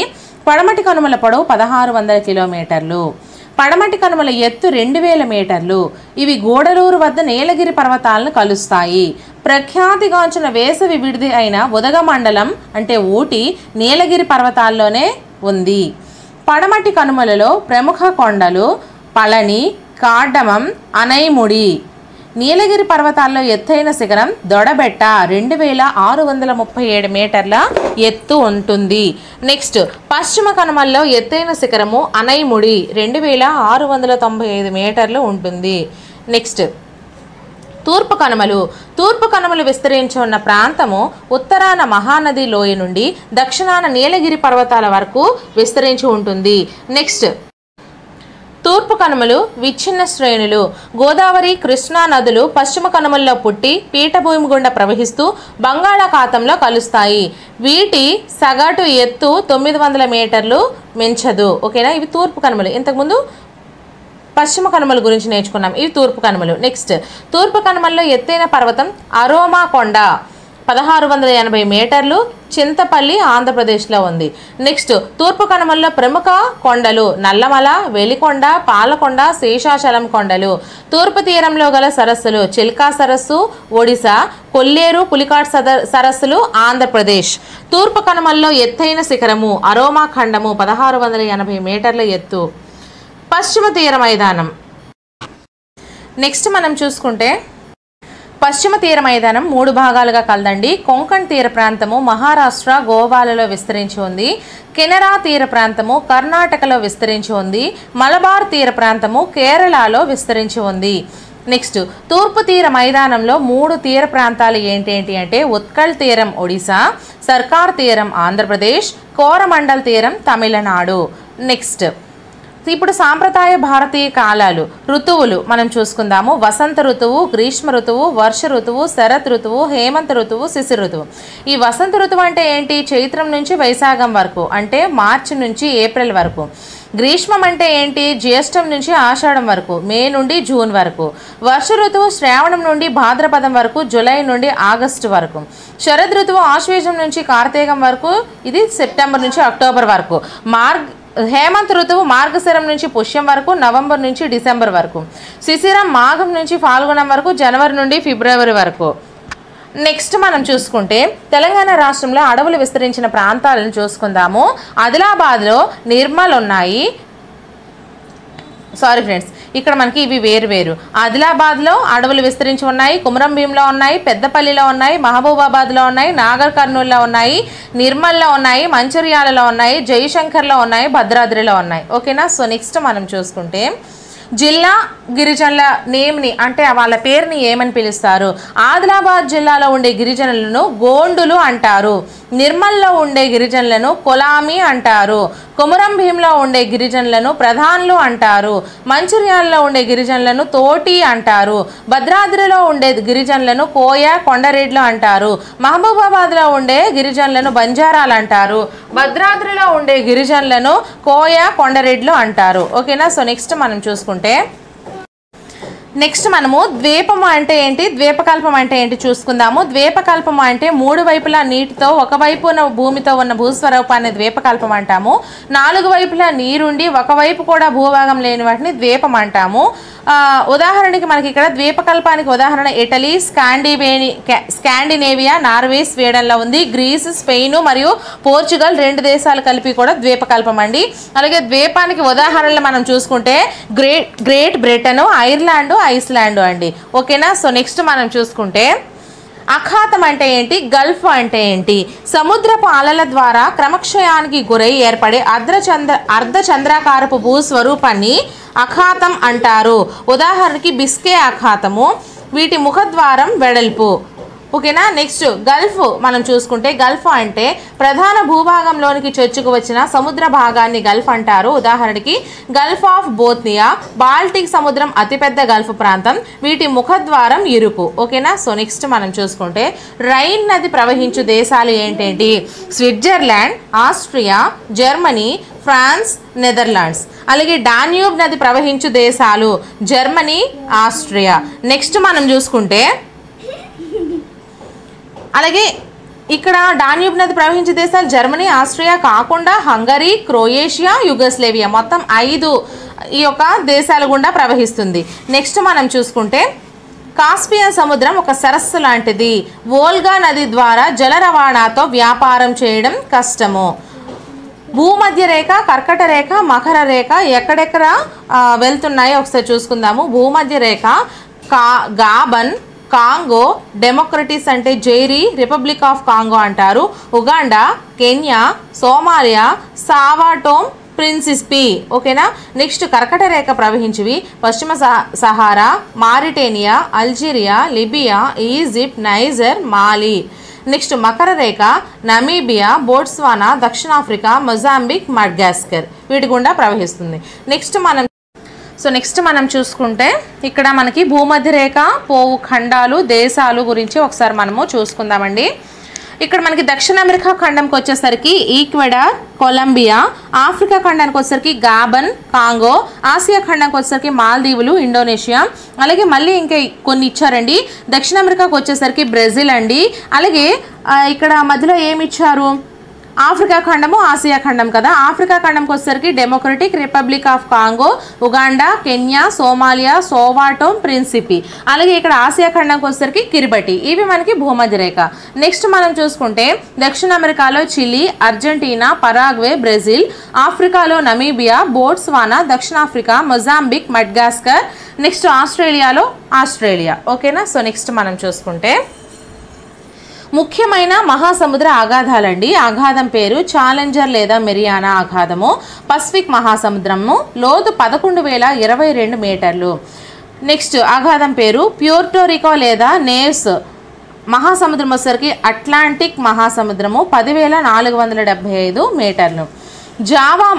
Speaker 1: పడమటి కనుమల పొడవు 1600 కిలోమీటర్లు. పడమటి కనుమల ఎత్తు 2000 మీటర్లు. ఇవి గూడలూరు వద్ద నీలగిరి పర్వతాలను కలుస్తాయి. ప్రఖ్యాతిగాంచిన వేసవి విడిది అయిన ఉదగమండలం అంటే ఊటీ నీలగిరి పర్వతాల్లోనే ఉంది. పడమటి కనుమలలో ప్రముఖ కొండలు పళని, కాడ్డమం, అనైముడి. నీలగిరి పర్వతాల్లో ఎత్తైన శిఖరం దొడబెట్ట 2637 మీటర్ల ఎత్తు ఉంటుంది. నెక్స్ట్ పశ్చిమ కనుమల్లో ఎత్తైన శిఖరము అనైముడి 2695 మీటర్లు ఉంటుంది. నెక్స్ట్ తూర్పు కనుమలు. తూర్పు కనుమలు విస్తరించి ఉన్న ప్రాంతము ఉత్తరాన మహానది లోయ నుండి దక్షిణాన నీలగిరి పర్వతాల వరకు విస్తరించి ఉంటుంది. నెక్స్ట్ తూర్పు కనుమలు విచ్ఛిన్న శ్రేణులు. గోదావరి, కృష్ణా నదులు పశ్చిమ కనుమల్లో పుట్టి పీఠభూమి గుండా ప్రవహిస్తూ బంగాళాఖాతంలో కలుస్తాయి. వీటి సగటు ఎత్తు 900 మీటర్లు మించదు. ఓకేనా? ఇవి తూర్పు కనుమలు. ఇంతకుముందు పశ్చిమ కనుమల గురించి నేర్చుకున్నాం. ఇవి తూర్పు కనుమలు. నెక్స్ట్ తూర్పు కనుమల్లో ఎత్తైన పర్వతం అరోమా కొండ 1680 మీటర్లు, చింతపల్లి ఆంధ్రప్రదేశ్లో ఉంది. నెక్స్ట్ తూర్పు కనుమల్లో ప్రముఖ కొండలు నల్లమల, వెలికొండ, పాలకొండ, శేషాచలం కొండలు. తూర్పు తీరంలో గల సరస్సులు చిల్కా సరస్సు ఒడిశా, కొల్లేరు, పులికాట్ సరస్సులు ఆంధ్రప్రదేశ్. తూర్పు కనుమల్లో ఎత్తైన శిఖరము అరోమా ఖండము 1680 మీటర్ల ఎత్తు. పశ్చిమ తీర మైదానం. నెక్స్ట్ మనం చూసుకుంటే పశ్చిమ తీర మైదానం 3 భాగాలుగా కలదండి. కొంకణ్ తీర ప్రాంతము మహారాష్ట్ర, గోవాలలో విస్తరించి ఉంది. కెనరా తీర ప్రాంతము కర్ణాటకలో విస్తరించి ఉంది. మలబార్ తీర ప్రాంతము కేరళలో విస్తరించి ఉంది. నెక్స్ట్ తూర్పు తీర మైదానంలో 3 తీర ప్రాంతాలు ఏంటి అంటే ఉత్కల్ తీరం ఒడిశా, సర్కార్ తీరం ఆంధ్రప్రదేశ్, కోరమండల్ తీరం తమిళనాడు. నెక్స్ట్ ఇప్పుడు సాంప్రదాయ భారతీయ కాలాలు ఋతువులు మనం చూసుకుందాము. వసంత ఋతువు, గ్రీష్మ ఋతువు, వర్ష ఋతువు, శరత్ ఋతువు, హేమంత ఋతువు, శిశిర ఋతువు. ఈ వసంత ఋతువు అంటే ఏంటి? చైత్రం నుంచి వైశాఖం వరకు అంటే మార్చి నుంచి ఏప్రిల్ వరకు. గ్రీష్మం అంటే ఏంటి? జ్యేష్టం నుంచి ఆషాఢం వరకు, మే నుండి జూన్ వరకు. వర్ష ఋతువు శ్రావణం నుండి భాద్రపదం వరకు, జూలై నుండి ఆగస్టు వరకు. శరద్ ఋతువు ఆశ్వేజం నుంచి కార్తీకం వరకు, ఇది సెప్టెంబర్ నుంచి అక్టోబర్ వరకు. హేమంత్ ఋతువు మార్గశిరం నుంచి పుష్యం వరకు, నవంబర్ నుంచి డిసెంబర్ వరకు. శిశిరం మాఘం నుంచి ఫాల్గుణం వరకు, జనవరి నుండి ఫిబ్రవరి వరకు. నెక్స్ట్ మనం చూసుకుంటే తెలంగాణ రాష్ట్రంలో అడవులు విస్తరించిన ప్రాంతాలను చూసుకుందాము. ఆదిలాబాద్లో నిర్మల్ ఉన్నాయి. సారీ ఫ్రెండ్స్, ఇక్కడ మనకి ఇవి వేరు. ఆదిలాబాద్లో అడవులు విస్తరించి ఉన్నాయి, కుమరం భీంలో ఉన్నాయి, పెద్దపల్లిలో ఉన్నాయి, మహబూబాబాద్లో ఉన్నాయి, నాగర్ కర్నూల్లో ఉన్నాయి, నిర్మల్లో ఉన్నాయి, మంచిర్యాలలో ఉన్నాయి, జయశంకర్లో ఉన్నాయి, భద్రాద్రిలో ఉన్నాయి. ఓకేనా. సో నెక్స్ట్ మనం చూసుకుంటే జిల్లా గిరిజనుల నేమ్ని అంటే వాళ్ళ పేరుని ఏమని పిలుస్తారు? ఆదిలాబాద్ జిల్లాలో ఉండే గిరిజనులను గోండులు అంటారు. నిర్మల్లో ఉండే గిరిజనులను కొలామి అంటారు. కుమరం భీంలో ఉండే గిరిజనులను ప్రధానులు అంటారు. మంచిర్యాలలో ఉండే గిరిజనులను తోటి అంటారు. భద్రాద్రిలో ఉండే గిరిజనులను కోయ కొండరెడ్లు అంటారు. మహబూబాబాద్లో ఉండే గిరిజనులను బంజారాలు అంటారు. భద్రాద్రిలో ఉండే గిరిజనులను కోయ కొండరెడ్లు అంటారు. ఓకేనా. సో నెక్స్ట్ మనం చూసుకుంటే నెక్స్ట్ మనము ద్వీపము అంటే ఏంటి, ద్వీపకల్పం అంటే ఏంటి చూసుకుందాము. ద్వీపకల్పం అంటే మూడు వైపులా నీటితో ఒకవైపున భూమితో ఉన్న భూస్వరూపాన్ని ద్వీపకల్పం అంటాము. నాలుగు వైపులా నీరుండి ఒకవైపు కూడా భూభాగం లేని వాటిని ద్వీపం అంటాము. ఉదాహరణకి మనకి ఇక్కడ ద్వీపకల్పానికి ఉదాహరణ ఇటలీ, స్కాండినేవియా, నార్వే, స్వీడన్లో ఉంది. గ్రీస్, స్పెయిన్ మరియు పోర్చుగల్ 2 దేశాలు కలిపి కూడా ద్వీపకల్పం అండి. అలాగే ద్వీపానికి ఉదాహరణలు మనం చూసుకుంటే గ్రేట్ బ్రిటన్, ఐర్లాండ్, ఐస్లాండ్ అండి. ఓకేనా. సో నెక్స్ట్ మనం చూసుకుంటే అఖాతం అంటే ఏంటి, గల్ఫ్ అంటే ఏంటి? సముద్రపు అలల ద్వారా క్రమక్షయానికి గురై ఏర్పడే అర్ధచంద్రాకారపు భూస్వరూపాన్ని అఖాతం అంటారు. ఉదాహరణకి బిస్కే అఖాతము. వీటి ముఖద్వారం వెడల్పు. ఓకేనా. నెక్స్ట్ గల్ఫ్ మనం చూసుకుంటే గల్ఫ్ అంటే ప్రధాన భూభాగంలోనికి చొచ్చుకు వచ్చిన సముద్ర భాగాన్ని గల్ఫ్ అంటారు. ఉదాహరణకి గల్ఫ్ ఆఫ్ బోత్నియా, బాల్టిక్ సముద్రం అతిపెద్ద గల్ఫ్ ప్రాంతం. వీటి ముఖద్వారం ఇరుకు. ఓకేనా. సో నెక్స్ట్ మనం చూసుకుంటే రైన్ నది ప్రవహించు దేశాలు ఏంటేంటి? Switzerland, Austria, Germany, France, Netherlands. అలాగే డాన్యూబ్ నది ప్రవహించు దేశాలు జర్మనీ, ఆస్ట్రియా. నెక్స్ట్ మనం చూసుకుంటే అలాగే ఇక్కడ డాన్యూబ్ నది ప్రవహించే దేశాలు జర్మనీ, ఆస్ట్రియా కాకుండా హంగరీ, క్రొయేషియా, యుగోస్లేవియా మొత్తం 5 ఈ యొక్క దేశాల గుండా ప్రవహిస్తుంది. నెక్స్ట్ మనం చూసుకుంటే కాస్పియన్ సముద్రం ఒక సరస్సు లాంటిది. వోల్గా నది ద్వారా జల రవాణాతో వ్యాపారం చేయడం కష్టము. భూమధ్య రేఖ, కర్కట రేఖ, మకర రేఖ ఎక్కడెక్కడ వెళ్తున్నాయో ఒకసారి చూసుకుందాము. భూమధ్య రేఖ గాబన్, కాంగో, డెమోక్రటిస్ అంటే జైరీ, రిపబ్లిక్ ఆఫ్ కాంగో అంటారు. Uganda, Kenya, Somalia, Sao Tome, Principe. ఓకేనా. నెక్స్ట్ కర్కట రేఖ ప్రవహించివి పశ్చిమ Sahara, Mauritania, Algeria, Libya, Egypt, Niger, Mali. Next మకర రేఖ నమీబియా, బోట్స్వానా, దక్షిణాఫ్రికా, మొజాంబిక్, మడగాస్కర్ వీటి గుండా ప్రవహిస్తుంది. నెక్స్ట్ మనం చూసుకుంటే ఇక్కడ మనకి భూమధ్య రేఖ పోవు ఖండాలు, దేశాలు గురించి ఒకసారి మనము చూసుకుందామండి. ఇక్కడ మనకి దక్షిణ అమెరికా ఖండంకి వచ్చేసరికి ఈక్వెడార్, కొలంబియా, ఆఫ్రికా ఖండానికి వచ్చేసరికి గాబన్, కాంగో, ఆసియా ఖండానికి వచ్చేసరికి మాల్దీవులు, ఇండోనేషియా. అలాగే మళ్ళీ ఇంకా కొన్ని ఇచ్చారండి. దక్షిణ అమెరికాకు వచ్చేసరికి బ్రెజిల్ అండి. అలాగే ఇక్కడ మధ్యలో ఏమి ఇచ్చారు, ఆఫ్రికా ఖండము, ఆసియా ఖండం కదా. ఆఫ్రికా ఖండంకి వచ్చేసరికి Democratic Republic of Congo, Uganda, Kenya, Somalia, Sao Tome, Principe. అలాగే ఇక్కడ ఆసియా ఖండంకి వచ్చేసరికి కిరిబటి. ఇవి మనకి భూమధ్య రేఖ. నెక్స్ట్ మనం చూసుకుంటే దక్షిణ అమెరికాలో చిలీ, అర్జెంటీనా, పరాగ్వే, బ్రెజిల్. ఆఫ్రికాలో నమీబియా, బోట్స్వానా, దక్షిణాఫ్రికా, మొజాంబిక్, మడగాస్కర్. నెక్స్ట్ ఆస్ట్రేలియాలో ఆస్ట్రేలియా. ఓకేనా. సో నెక్స్ట్ మనం చూసుకుంటే ముఖ్యమైన మహాసముద్ర అగాధాలండి. అగాధం పేరు ఛాలెంజర్ లేదా మెరియానా అగాధము. పసిఫిక్ మహాసముద్రము. లోతు 11,022 మీటర్లు. నెక్స్ట్ అగాధం పేరు ప్యూర్టోరికో లేదా నేవ్స్. మహాసముద్రం వచ్చేసరికి అట్లాంటిక్ మహాసముద్రము 10,475 మీటర్లు. జావా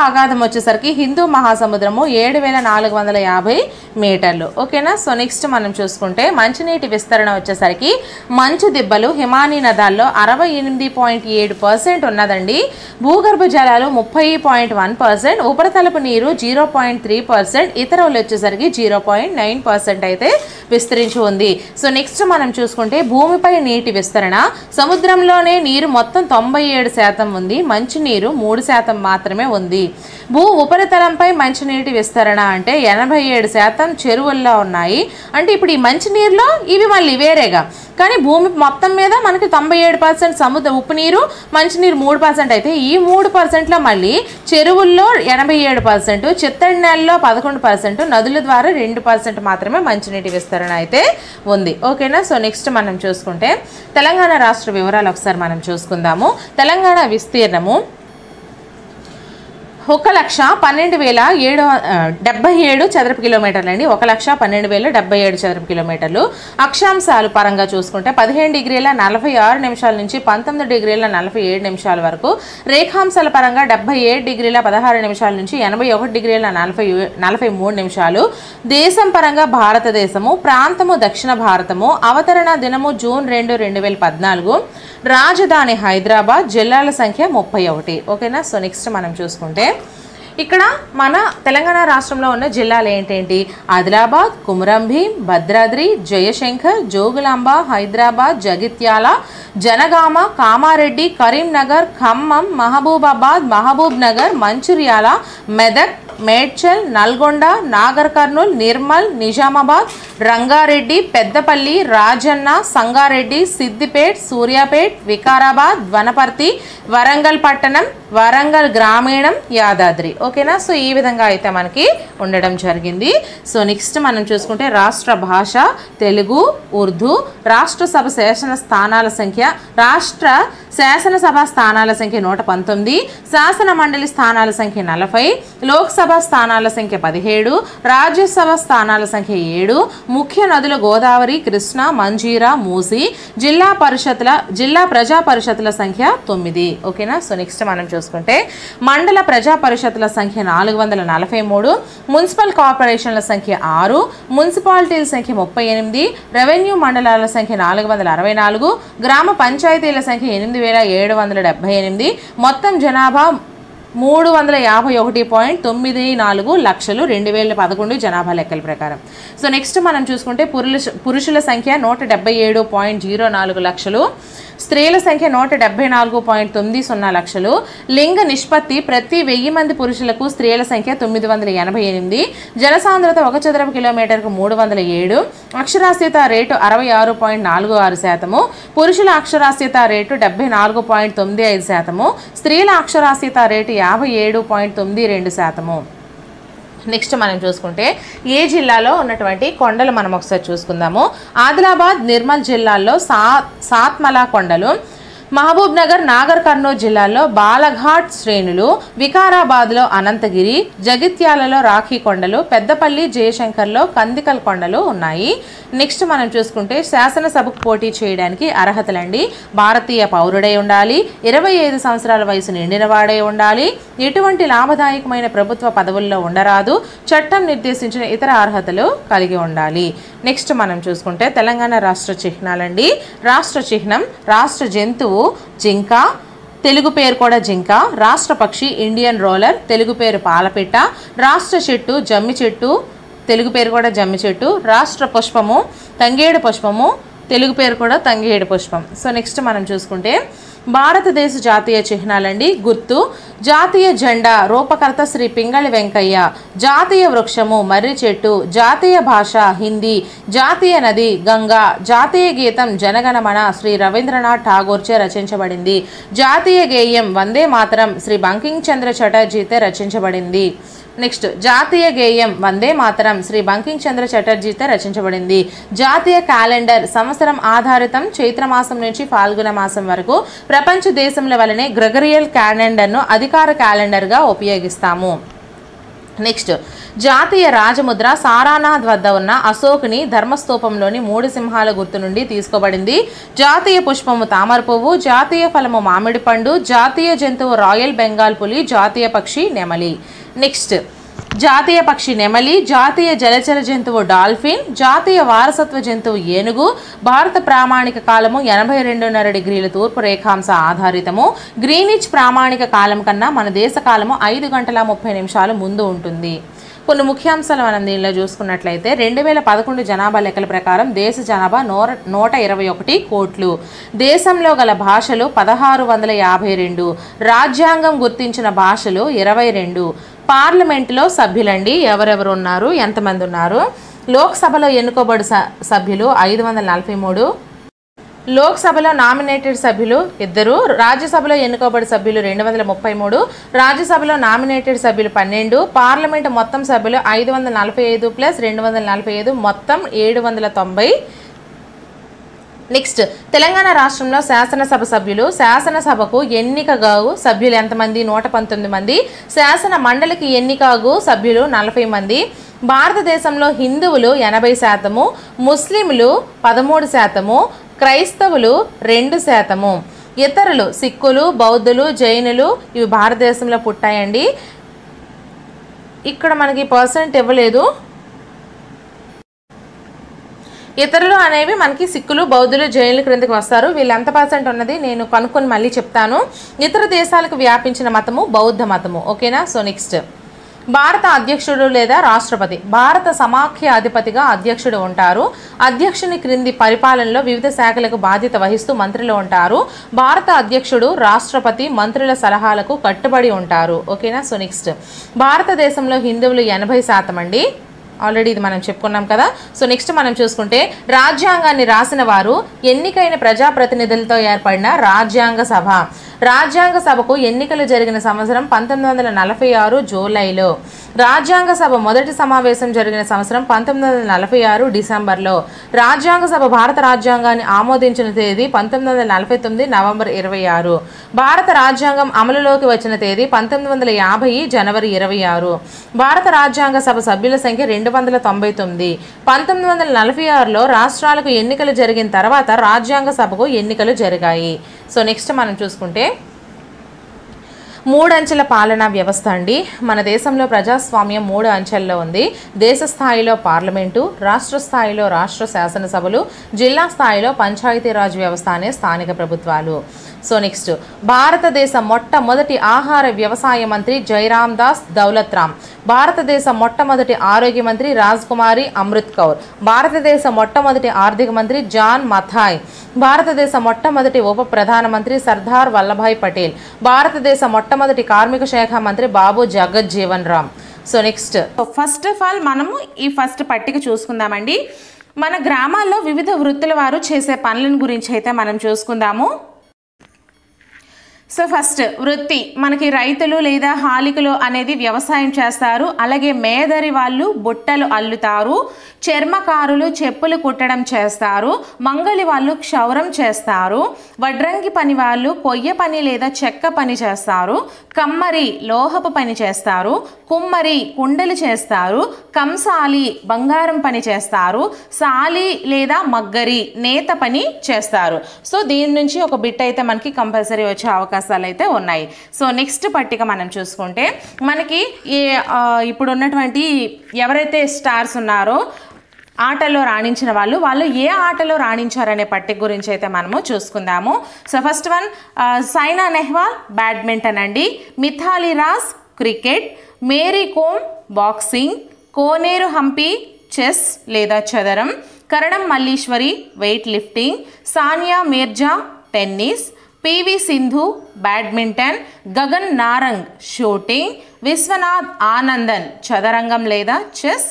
Speaker 1: అగాధం వచ్చేసరికి హిందూ మహాసముద్రము 7,450 మీటర్లు. ఓకేనా. సో నెక్స్ట్ మనం చూసుకుంటే మంచినీటి విస్తరణ వచ్చేసరికి మంచు దిబ్బలు హిమానీ నదాల్లో 68.7% ఉన్నదండి. భూగర్భ జలాలు 30.1%, ఉపరితలపు నీరు 0.3%, ఇతరులు వచ్చేసరికి 0.9% అయితే విస్తరించి ఉంది. సో నెక్స్ట్ మనం చూసుకుంటే భూమిపై నీటి విస్తరణ. సముద్రంలోనే నీరు మొత్తం 97% ఉంది. మంచినీరు 3% 7% మాత్రమే ఉంది. భూ ఉపరితలంపై మంచినీటి విస్తరణ అంటే 87% చెరువుల్లో ఉన్నాయి. అంటే ఇప్పుడు ఈ మంచినీరులో ఇవి మళ్ళీ వేరేగా, కానీ భూమి మొత్తం మీద మనకి 97% సముద్ర ఉప్పు నీరు, మంచినీరు 3% అయితే ఈ 3%లో మళ్ళీ చెరువుల్లో 87%, చిత్తడి నేలలో 11%, నదుల ద్వారా 2% మాత్రమే మంచినీటి విస్తరణ అయితే ఉంది. ఓకేనా. సో నెక్స్ట్ మనం చూసుకుంటే తెలంగాణ రాష్ట్ర వివరాలు ఒకసారి మనం చూసుకుందాము. తెలంగాణ విస్తీర్ణము 1,12,777 చదరపు కిలోమీటర్లు అండి. 1,12,077 చదరపు కిలోమీటర్లు. అక్షాంశాలు పరంగా చూసుకుంటే 15 డిగ్రీల 46 నిమిషాల నుంచి 19 డిగ్రీల 47 నిమిషాల వరకు, రేఖాంశాల పరంగా 77 డిగ్రీల 16 నిమిషాల నుంచి 81 డిగ్రీల 43 నిమిషాలు. దేశం పరంగా భారతదేశము, ప్రాంతము దక్షిణ భారతము, అవతరణ దినము జూన్ 2, 2014, రాజధాని హైదరాబాద్, జిల్లాల సంఖ్య 31. ఓకేనా. సో నెక్స్ట్ మనం చూసుకుంటే ఇక్కడ మన తెలంగాణ రాష్ట్రంలో ఉన్న జిల్లాలు ఏంటేంటి? ఆదిలాబాద్, కుమరంభీం, భద్రాద్రి, జయశంకర్, జోగులాంబ, హైదరాబాద్, జగిత్యాల, జనగామ, కామారెడ్డి, కరీంనగర్, ఖమ్మం, మహబూబాబాద్, మహబూబ్ నగర్, మంచిర్యాల, మెదక్, మేడ్చల్, నల్గొండ, నాగర్ కర్నూల్, నిర్మల్, నిజామాబాద్, రంగారెడ్డి, పెద్దపల్లి, రాజన్న, సంగారెడ్డి, సిద్దిపేట్, సూర్యాపేట్, వికారాబాద్, వనపర్తి, వరంగల్ పట్టణం, వరంగల్ గ్రామీణం, యాదాద్రి. ఓకేనా. సో ఈ విధంగా అయితే మనకి ఉండడం జరిగింది. సో నెక్స్ట్ మనం చూసుకుంటే రాష్ట్ర భాష తెలుగు, ఉర్దూ. రాష్ట్ర శాసనసభ స్థానాల సంఖ్య 119, శాసన మండలి స్థానాల సంఖ్య 40, లోక్సభ స్థానాల సంఖ్య 17, రాజ్యసభ స్థానాల సంఖ్య 7, ముఖ్య నదులు గోదావరి, కృష్ణ, మంజీరా, మూసి, జిల్లా ప్రజా పరిషత్ల సంఖ్య 9. ఓకేనా. సో నెక్స్ట్ మనం చూసుకుంటే మండల ప్రజా పరిషత్ల సంఖ్య 443, మున్సిపల్ కార్పొరేషన్ల సంఖ్య 6, మున్సిపాలిటీల సంఖ్య 38, రెవెన్యూ మండలాల సంఖ్య 464, గ్రామ పంచాయతీల సంఖ్య 8,778, మొత్తం జనాభా 351.94 లక్షలు 2011 జనాభా లెక్కల ప్రకారం. సో నెక్స్ట్ మనం చూసుకుంటే పురుషుల సంఖ్య 177.04 లక్షలు, స్త్రీల సంఖ్య 174.90 లక్షలు. లింగ నిష్పత్తి ప్రతి 1000 మంది పురుషులకు స్త్రీల సంఖ్య 988, జనసాంద్రత 1 చదరపు కిలోమీటర్కు 307, అక్షరాస్యత రేటు 66.46%, పురుషుల అక్షరాస్యత రేటు 74.95%, స్త్రీల అక్షరాస్యత రేటు 57.92%. నెక్స్ట్ మనం చూసుకుంటే ఏ జిల్లాలో ఉన్నటువంటి కొండలు మనం ఒకసారి చూసుకుందాము. ఆదిలాబాద్, నిర్మల్ జిల్లాల్లో సాత్మలా కొండలు, మహబూబ్ నగర్, నాగర్ కర్నూల్ జిల్లాల్లో బాలఘాట్ శ్రేణులు, వికారాబాద్లో అనంతగిరి, జగిత్యాలలో రాఖీ కొండలు, పెద్దపల్లి, జయశంకర్లో కందికల్ కొండలు ఉన్నాయి. నెక్స్ట్ మనం చూసుకుంటే శాసనసభకు పోటీ చేయడానికి అర్హతలండి. భారతీయ పౌరుడై ఉండాలి, 25 సంవత్సరాల వయసు నిండిన వాడై ఉండాలి, ఎటువంటి లాభదాయకమైన ప్రభుత్వ పదవుల్లో ఉండరాదు, చట్టం నిర్దేశించిన ఇతర అర్హతలు కలిగి ఉండాలి. నెక్స్ట్ మనం చూసుకుంటే తెలంగాణ రాష్ట్ర చిహ్నాలండి. రాష్ట్ర చిహ్నం, రాష్ట్ర జంతువు జింక, తెలుగు పేరు కూడా జింక. రాష్ట్ర పక్షి ఇండియన్ రోలర్, తెలుగు పేరు పాలపిట్ట. రాష్ట్ర చెట్టు జమ్మి చెట్టు, తెలుగు పేరు కూడా జమ్మి చెట్టు. రాష్ట్ర పుష్పము తంగేడు పుష్పము, తెలుగు పేరు కూడా తంగేడు పుష్పం. సో నెక్స్ట్ మనం చూసుకుంటే భారతదేశ జాతీయ చిహ్నాలండి. గుర్తు, జాతీయ జెండా రూపకర్త శ్రీ పింగళి వెంకయ్య, జాతీయ వృక్షము మర్రి చెట్టు, జాతీయ భాష హిందీ, జాతీయ నది గంగా, జాతీయ గీతం జనగణమన శ్రీ రవీంద్రనాథ్ ఠాగూర్చే రచించబడింది, జాతీయ గేయం వందే మాతరం శ్రీ బంకిం చంద్ర చటర్జీతే రచించబడింది. నెక్స్ట్ జాతీయ గేయం వందే మాతరం శ్రీ బంకిం చంద్ర చటర్జీతో రచించబడింది. జాతీయ క్యాలెండర్ సంవత్సరం ఆధారితం, చైత్రమాసం నుంచి ఫాల్గుణ మాసం వరకు. ప్రపంచ దేశంలో వలనే గ్రెగరియల్ క్యాలెండర్ను అధికార క్యాలెండర్గా ఉపయోగిస్తాము. నెక్స్ట్ జాతీయ రాజముద్ర సారానాథ్ వద్ద ఉన్న అశోకుని ధర్మస్తూపంలోని 3 సింహాల గుర్తు నుండి తీసుకోబడింది. జాతీయ పుష్పము తామర పువ్వు, జాతీయ ఫలము మామిడి పండు, జాతీయ జంతువు రాయల్ బెంగాల్ పులి, జాతీయ పక్షి నెమలి. నెక్స్ట్ జాతీయ పక్షి నెమలి, జాతీయ జలచర జంతువు డాల్ఫిన్, జాతీయ వారసత్వ జంతువు ఏనుగు. భారత ప్రామాణిక కాలము 82.5 డిగ్రీల తూర్పు రేఖాంశ ఆధారితము. గ్రీనిచ్ ప్రామాణిక కాలం కన్నా మన దేశ కాలము 5 గంటల 30 నిమిషాలు ముందు ఉంటుంది. కొన్ని ముఖ్యాంశాలు మనం దీనిలో చూసుకున్నట్లయితే 2011 జనాభా లెక్కల ప్రకారం దేశ జనాభా 121 కోట్లు. దేశంలో గల భాషలు 1652. రాజ్యాంగం గుర్తించిన భాషలు 22. పార్లమెంటులో సభ్యులండి ఎవరెవరు ఉన్నారు, ఎంతమంది ఉన్నారు? లోక్సభలో ఎన్నుకోబడి సభ్యులు 543. లోక్సభలో నామినేటెడ్ సభ్యులు 2. రాజ్యసభలో ఎన్నుకోబడి సభ్యులు 233. రాజ్యసభలో నామినేటెడ్ సభ్యులు 12. పార్లమెంటు మొత్తం సభ్యులు 545 + 245 మొత్తం 790. నెక్స్ట్, తెలంగాణ రాష్ట్రంలో శాసనసభ సభ్యులు, శాసనసభకు ఎన్నికగాగు సభ్యులు ఎంతమంది? 119 మంది. శాసన మండలికి ఎన్నికగాగు సభ్యులు 40 మంది. భారతదేశంలో హిందువులు 80%, ముస్లింలు 13%, క్రైస్తవులు 2%. ఇతరులు సిక్కులు, బౌద్ధులు, జైనులు ఇవి భారతదేశంలో పుట్టాయండి. ఇక్కడ మనకి పర్సెంట్ ఇవ్వలేదు. ఇతరులు అనేవి మనకి సిక్కులు, బౌద్ధులు, జైనుల క్రిందకి వస్తారు. వీళ్ళు ఎంత పర్సెంట్ ఉన్నది నేను కనుక్కొని మళ్ళీ చెప్తాను. ఇతర దేశాలకు వ్యాపించిన మతము బౌద్ధ మతము. ఓకేనా? సో నెక్స్ట్, భారత అధ్యక్షుడు లేదా రాష్ట్రపతి. భారత సమాఖ్య అధిపతిగా అధ్యక్షుడు ఉంటారు. అధ్యక్షుని క్రింది పరిపాలనలో వివిధ శాఖలకు బాధ్యత వహిస్తూ మంత్రులు ఉంటారు. భారత అధ్యక్షుడు, రాష్ట్రపతి మంత్రుల సలహాలకు కట్టుబడి ఉంటారు. ఓకేనా? సో నెక్స్ట్, భారతదేశంలో హిందువులు 80% అండి. ఆల్రెడీ ఇది మనం చెప్పుకున్నాం కదా. సో నెక్స్ట్ మనం చూసుకుంటే రాజ్యాంగాన్ని రాసిన వారు ఎన్నికైన ప్రజాప్రతినిధులతో ఏర్పడిన రాజ్యాంగ సభ. రాజ్యాంగ సభకు ఎన్నికలు జరిగిన సంవత్సరం 1946 జూలైలో. రాజ్యాంగ సభ మొదటి సమావేశం జరిగిన సంవత్సరం 1946 డిసెంబర్లో. రాజ్యాంగ సభ భారత రాజ్యాంగాన్ని ఆమోదించిన తేదీ 1949 నవంబర్ 26. భారత రాజ్యాంగం అమలులోకి వచ్చిన తేదీ 1950 జనవరి 26. భారత రాజ్యాంగ సభ సభ్యుల సంఖ్య 299. 1946లో రాష్ట్రాలకు ఎన్నికలు జరిగిన తర్వాత రాజ్యాంగ సభకు ఎన్నికలు జరిగాయి. సో నెక్స్ట్ మనం చూసుకుంటే 3 అంచెల పాలనా వ్యవస్థ అండి. మన దేశంలో ప్రజాస్వామ్యం 3 అంచెల్లో ఉంది. దేశ స్థాయిలో పార్లమెంటు, రాష్ట్ర స్థాయిలో రాష్ట్ర శాసనసభలు, జిల్లా స్థాయిలో పంచాయతీరాజ్ వ్యవస్థ అనే స్థానిక ప్రభుత్వాలు. సో నెక్స్ట్, భారతదేశ మొట్టమొదటి ఆహార వ్యవసాయ మంత్రి జైరామ్ దాస్ దౌలత్ రామ్. భారతదేశ మొట్టమొదటి ఆరోగ్య మంత్రి రాజ్కుమారి అమృత్ కౌర్. భారతదేశ మొట్టమొదటి ఆర్థిక మంత్రి జాన్ మథాయ్. భారతదేశ మొట్టమొదటి ఉప ప్రధానమంత్రి సర్దార్ వల్లభాయ్ పటేల్. భారతదేశ మొట్టమొదటి కార్మిక శాఖ మంత్రి Babu Jagjivan Ram. So next, first of all మనము ఈ ఫస్ట్ పట్టిక చూసుకుందామండి. మన గ్రామాల్లో వివిధ వృత్తుల వారు చేసే పనులను గురించి అయితే మనం చూసుకుందాము. సో ఫస్ట్ వృత్తి మనకి రైతులు లేదా హాలికులు అనేది వ్యవసాయం చేస్తారు. అలాగే మేదరి వాళ్ళు బుట్టలు అల్లుతారు. చర్మకారులు చెప్పులు కుట్టడం చేస్తారు. మంగళి వాళ్ళు క్షౌరం చేస్తారు. వడ్రంగి పని వాళ్ళు కొయ్య పని లేదా చెక్క పని చేస్తారు. కమ్మరి లోహపు పని చేస్తారు. కుమ్మరి కుండలు చేస్తారు. కంసాలి బంగారం పని చేస్తారు. సాలి లేదా మగ్గరి నేత పని చేస్తారు. సో దీని నుంచి ఒక బిట్ అయితే మనకి కంపల్సరీ వచ్చే అవకాశాలు అయితే ఉన్నాయి. సో నెక్స్ట్ పట్టిక మనం చూసుకుంటే మనకి ఇప్పుడు ఉన్నటువంటి ఎవరైతే స్టార్స్ ఉన్నారో ఆటలో రాణించిన వాళ్ళు ఏ ఆటలో రాణించారనే పట్టిక గురించి అయితే మనము చూసుకుందాము. So first one Saina Nehwal badminton అండి. Mithali Raj cricket. Mary Kom boxing. Koneru Humpy chess లేదా చదరం. Karanam Malleswari weight lifting. Sania Mirza tennis. P V Sindhu badminton. Gagan Narang shooting. Viswanath Anandan చదరంగం లేదా chess.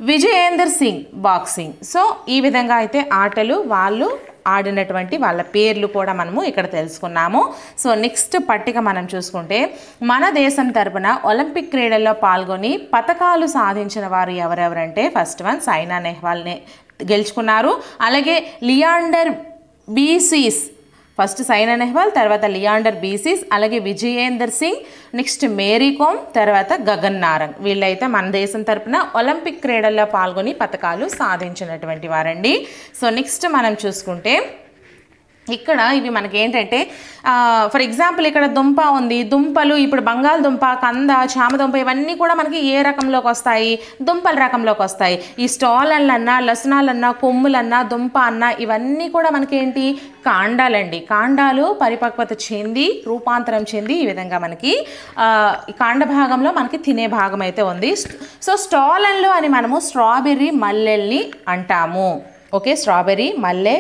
Speaker 1: Vijender Singh boxing. So ఈ విధంగా అయితే ఆటలు వాళ్ళు ఆడినటువంటి వాళ్ళ పేర్లు కూడా మనము ఇక్కడ తెలుసుకున్నాము. సో నెక్స్ట్ పట్టిక మనం చూసుకుంటే మన దేశం తరపున ఒలింపిక్ క్రీడల్లో పాల్గొని పతకాలు సాధించిన వారు ఎవరెవరంటే ఫస్ట్ వన్ సైనా నెహ్వాల్ని గెలుచుకున్నారు. అలాగే లియాండర్ బీసీస్, ఫస్ట్ సైనా నెహ్వాల్, తర్వాత లియాండర్ బీసీస్, అలాగే విజయేందర్ సింగ్, నెక్స్ట్ మేరీ కోమ్, తర్వాత గగన్ నారంగ్. వీళ్ళైతే మన దేశం తరపున ఒలింపిక్ క్రీడల్లో పాల్గొని పతకాలు సాధించినటువంటి వారండి. సో నెక్స్ట్ మనం చూసుకుంటే ఇక్కడ ఇవి మనకి ఏంటంటే ఫర్ ఎగ్జాంపుల్ ఇక్కడ దుంప ఉంది, దుంపలు ఇప్పుడు బంగాళదుంప, కంద, చామదుంప ఇవన్నీ కూడా మనకి ఏ రకంలోకి వస్తాయి? దుంపల రకంలోకి వస్తాయి. ఈ స్టాలన్లన్నా, లసనాలన్నా, కొమ్ములన్నా, దుంప అన్నా ఇవన్నీ కూడా మనకి ఏంటి? కాండాలండి. కాండాలు పరిపక్వత చెంది రూపాంతరం చెంది ఈ విధంగా మనకి కాండ భాగంలో మనకి తినే భాగం అయితే ఉంది. సో స్టాలన్లు అని మనము స్ట్రాబెర్రీ మల్లెల్ని అంటాము. ఓకే, స్ట్రాబెర్రీ మల్లె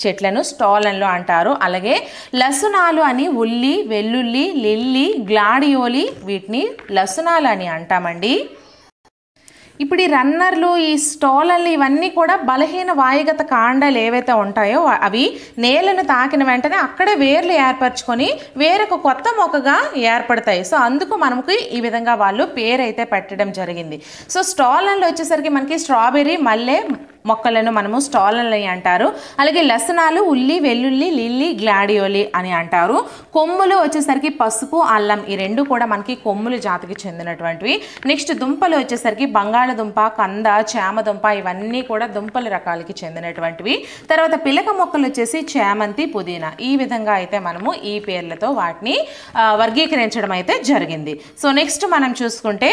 Speaker 1: చెట్లను స్టాలన్లు అంటారు. అలాగే లసునాలు అని ఉల్లి, వెల్లుల్లి, లిల్లీ, గ్లాడియోలి వీటిని లసునాలు అని అంటామండి. ఇప్పుడు ఈ రన్నర్లు, ఈ స్టాలన్లు ఇవన్నీ కూడా బలహీన వాయుగత కాండాలు ఏవైతే ఉంటాయో అవి నేలను తాకిన వెంటనే అక్కడే వేర్లు ఏర్పరచుకొని వేరొక కొత్త మొక్కగా ఏర్పడతాయి. సో అందుకు మనకి ఈ విధంగా వాళ్ళు పేరు అయితే పెట్టడం జరిగింది. సో స్టాలన్లు వచ్చేసరికి మనకి స్ట్రాబెర్రీ మల్లె మొక్కలను మనము స్టాలన్లు అంటారు. అలాగే లసనాలు ఉల్లి, వెల్లుల్లి, లిల్లీ, గ్లాడియోలి అని అంటారు. కొమ్ములు వచ్చేసరికి పసుపు, అల్లం ఈ రెండు కూడా మనకి కొమ్ములు జాతికి చెందినటువంటివి. నెక్స్ట్ దుంపలు వచ్చేసరికి బంగాళదుంప, కంద, చామదుంప ఇవన్నీ కూడా దుంపల రకాలకి చెందినటువంటివి. తర్వాత పిలక మొక్కలు వచ్చేసి చామంతి, పుదీనా ఈ విధంగా అయితే మనము ఈ పేర్లతో వాటిని వర్గీకరించడం అయితే జరిగింది. సో నెక్స్ట్ మనం చూసుకుంటే